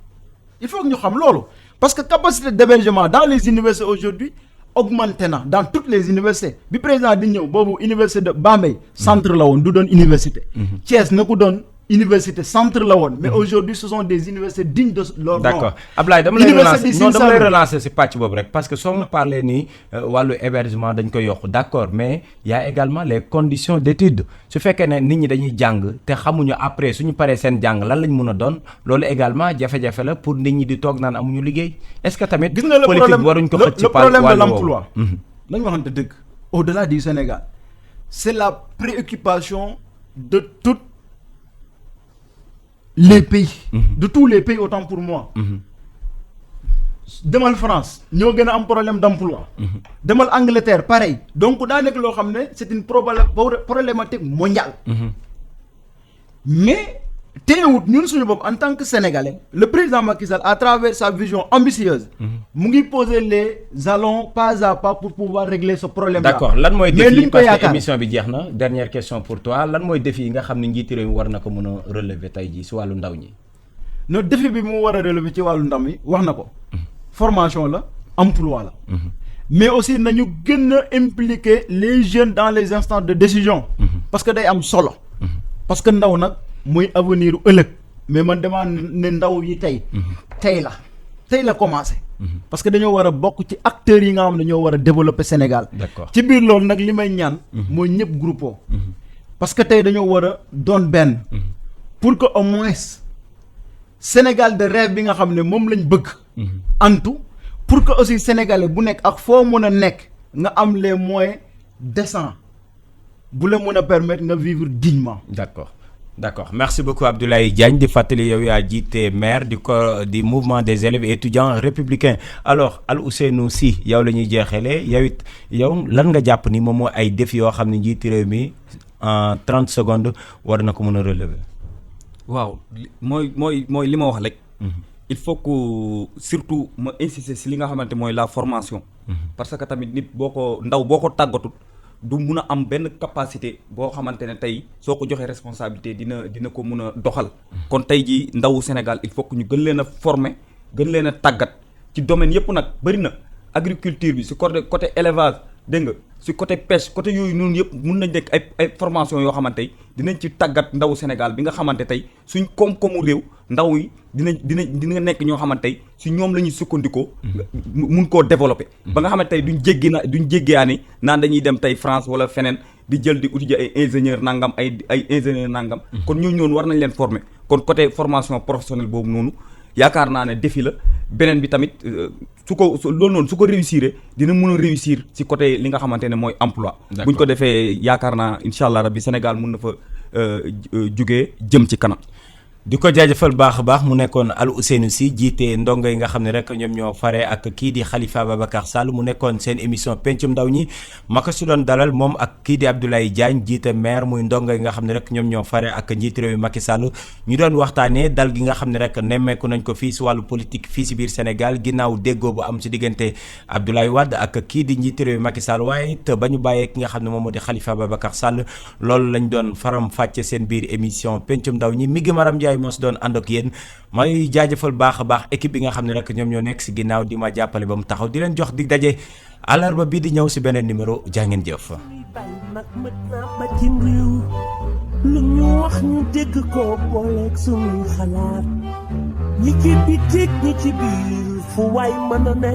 il faut que ñu xam loolu parce que capacité d'hébergement dans les universités aujourd'hui augmenté na dans toutes les universités bi président di ñëw boobu université de Bambey centre la woon du doon université. Thiès na ko doon université centre la woon. mais aujourd'hui ce sont des universités dignes de leur nom. d'accord Ablaye dama lay relancer si pàcc boobu rek parce que soo ma parler nii wàllu hébergement dañ ko yokk d'accord mais y a également les conditions d'études su fekkee ne nit ñi dañuy jàng te xamuñu après suñu paree seen jàng lan lañ mun a doon loolu également jafe-jafe la pour nit ñi di toog naan amuñu liggéey est-ce que tamit. gis nga politique waruñ ko xëcc ci le problème de l'emploi nañ waxante dëgg au-delà du Sénégal c'est la préoccupation de toutes les pays de tous les pays autant pour moi demal France ñoo gën a am problème d'emploi demal Angleterre pareil donc daa nekk loo xam ne c'est une problématique mondiale mais teewut ñun suñu bopp en tant que Sénégalais le président Macky Sall à travers sa vision ambitieuse mu ngi poser les jalons pas à pas pour pouvoir régler ce problème là. d'accord lan mooy défi parce que émission bi jeex na dernière question pour toi lan mooy défi yi nga xam ne njiiti réew mi war na ko mën a relever tey jii si wàllu ndaw ñi. non défi bi mu war a relever ci wàllu ndaw mi wax na ko formation la emploi la mais aussi nañu gën a impliquer les jeunes dans les instances de décision parce que day am solo parce que ndaw nag muy avenir ëllëg mais man damaa ne ndaw yi tey la commencé parce que dañoo war a bokk ci acteurs yi nga xam ne ñoo war a développer Sénégal. d'accord ci biir loolu nag li may ñaan mooy ñëpp groupe parce que tey dañoo war a doon benn pour que au moins Sénégal de rêve bi nga xam ne moom lañ bëgg antu pour que aussi sénégalais bu nekk ak foo mën a nekk nga am les moyens décents bu la mën a permettre nga vivre dignement. D'accord merci beaucoup Abdoulaye Diagne di fàttali yow yaa jiite maire di mouvement des élèves et étudiants républicains alors Aliouseynou Sy yow la ñuy jeexalee yow lan nga jàpp ni moom moo ay défis yoo xam ne njiiti réew mi en 30 secondes war na ko mën a relever. waaw mooy li ma wax rek. il faut que surtout ma insister si li nga xamante mooy la formation. parce que tamit nit boo ko tàggatut du mun a am benn capacité boo xamante ne tey soo ko joxee responsabilité dina ko mun a doxal. kon tey jii ndawu Sénégal il faut que ñu gën leen a former gën leen a tàggat ci domaine yëpp nag bëri na agriculture bi si côté élevage dégg nga si côté pêche côté yooyu noonu yëpp mun nañ nekk ay formation yoo xamante dinañ ci tàggat ndawu Sénégal bi nga xamante tey suñ koom-koomu réew ndaw yi dina nekk ñoo xamante si ñoom la ñuy sukkandikoo mun koo développer ba nga xamante tey duñ jéggiyaani naan dañuy dem tey France wala feneen di jël di uti ay ingénieur nangam ay ingénieur nangam kon ñooñu noonu war nañ leen former kon côté formation professionnelle boobu noonu yaakaar naa ne défi la beneen bi tamit loolu noonu su ko réussir dina mën a réussir ci côté li nga xamante ne mooy emploi buñ ko defee yaakaar naa incha allah rabbi Sénégal mun na fa jugee jëm ci kanam. di ko jaajëfal baax a baax mu nekkoon Aliouseynou Sy jiite ndongo yi nga xam ne rek ñoom ñoo fare ak kii di Khalifa Ababacar Sall mu nekkoon seen émission pencum ndaw ñi ma ko si doon dalal moom ak kii di Abdoulaye Diagne jiite maire muy ndongo yi nga xam ne rek ñoom ñoo fare ak njiit réew mi Macky Sall ñu doon waxtaanee dal gi nga xam ne rek nemmeeku nañ ko fii si wàllu politique fii si biir Sénégal ginnaaw déggoo bu am si diggante Abdoulaye Wade ak kii di njiit réew mi Macky Sall waaye it ba ñu bàyyee ki nga xam ne moom moo di Khalifa Ababacar Sall loolu lañ doon faram fàcce seen biir émission pencum ndaw ñi mi ngi Maram Ndiaye moo si doon ànd ak yéen may jaajëfal baax a baax équipe bi nga xam ne rek ñoom ñoo nekk si ginnaaw di ma jàppale ba mu taxaw di leen jox dig daje àllarba bii di ñëw si beneen numéro jaa ngeen jëf. lu ñu wax ñu dégg ko booleeg suñuy xalaat ñi ci bitik ñi ci biir fu waay mën a ne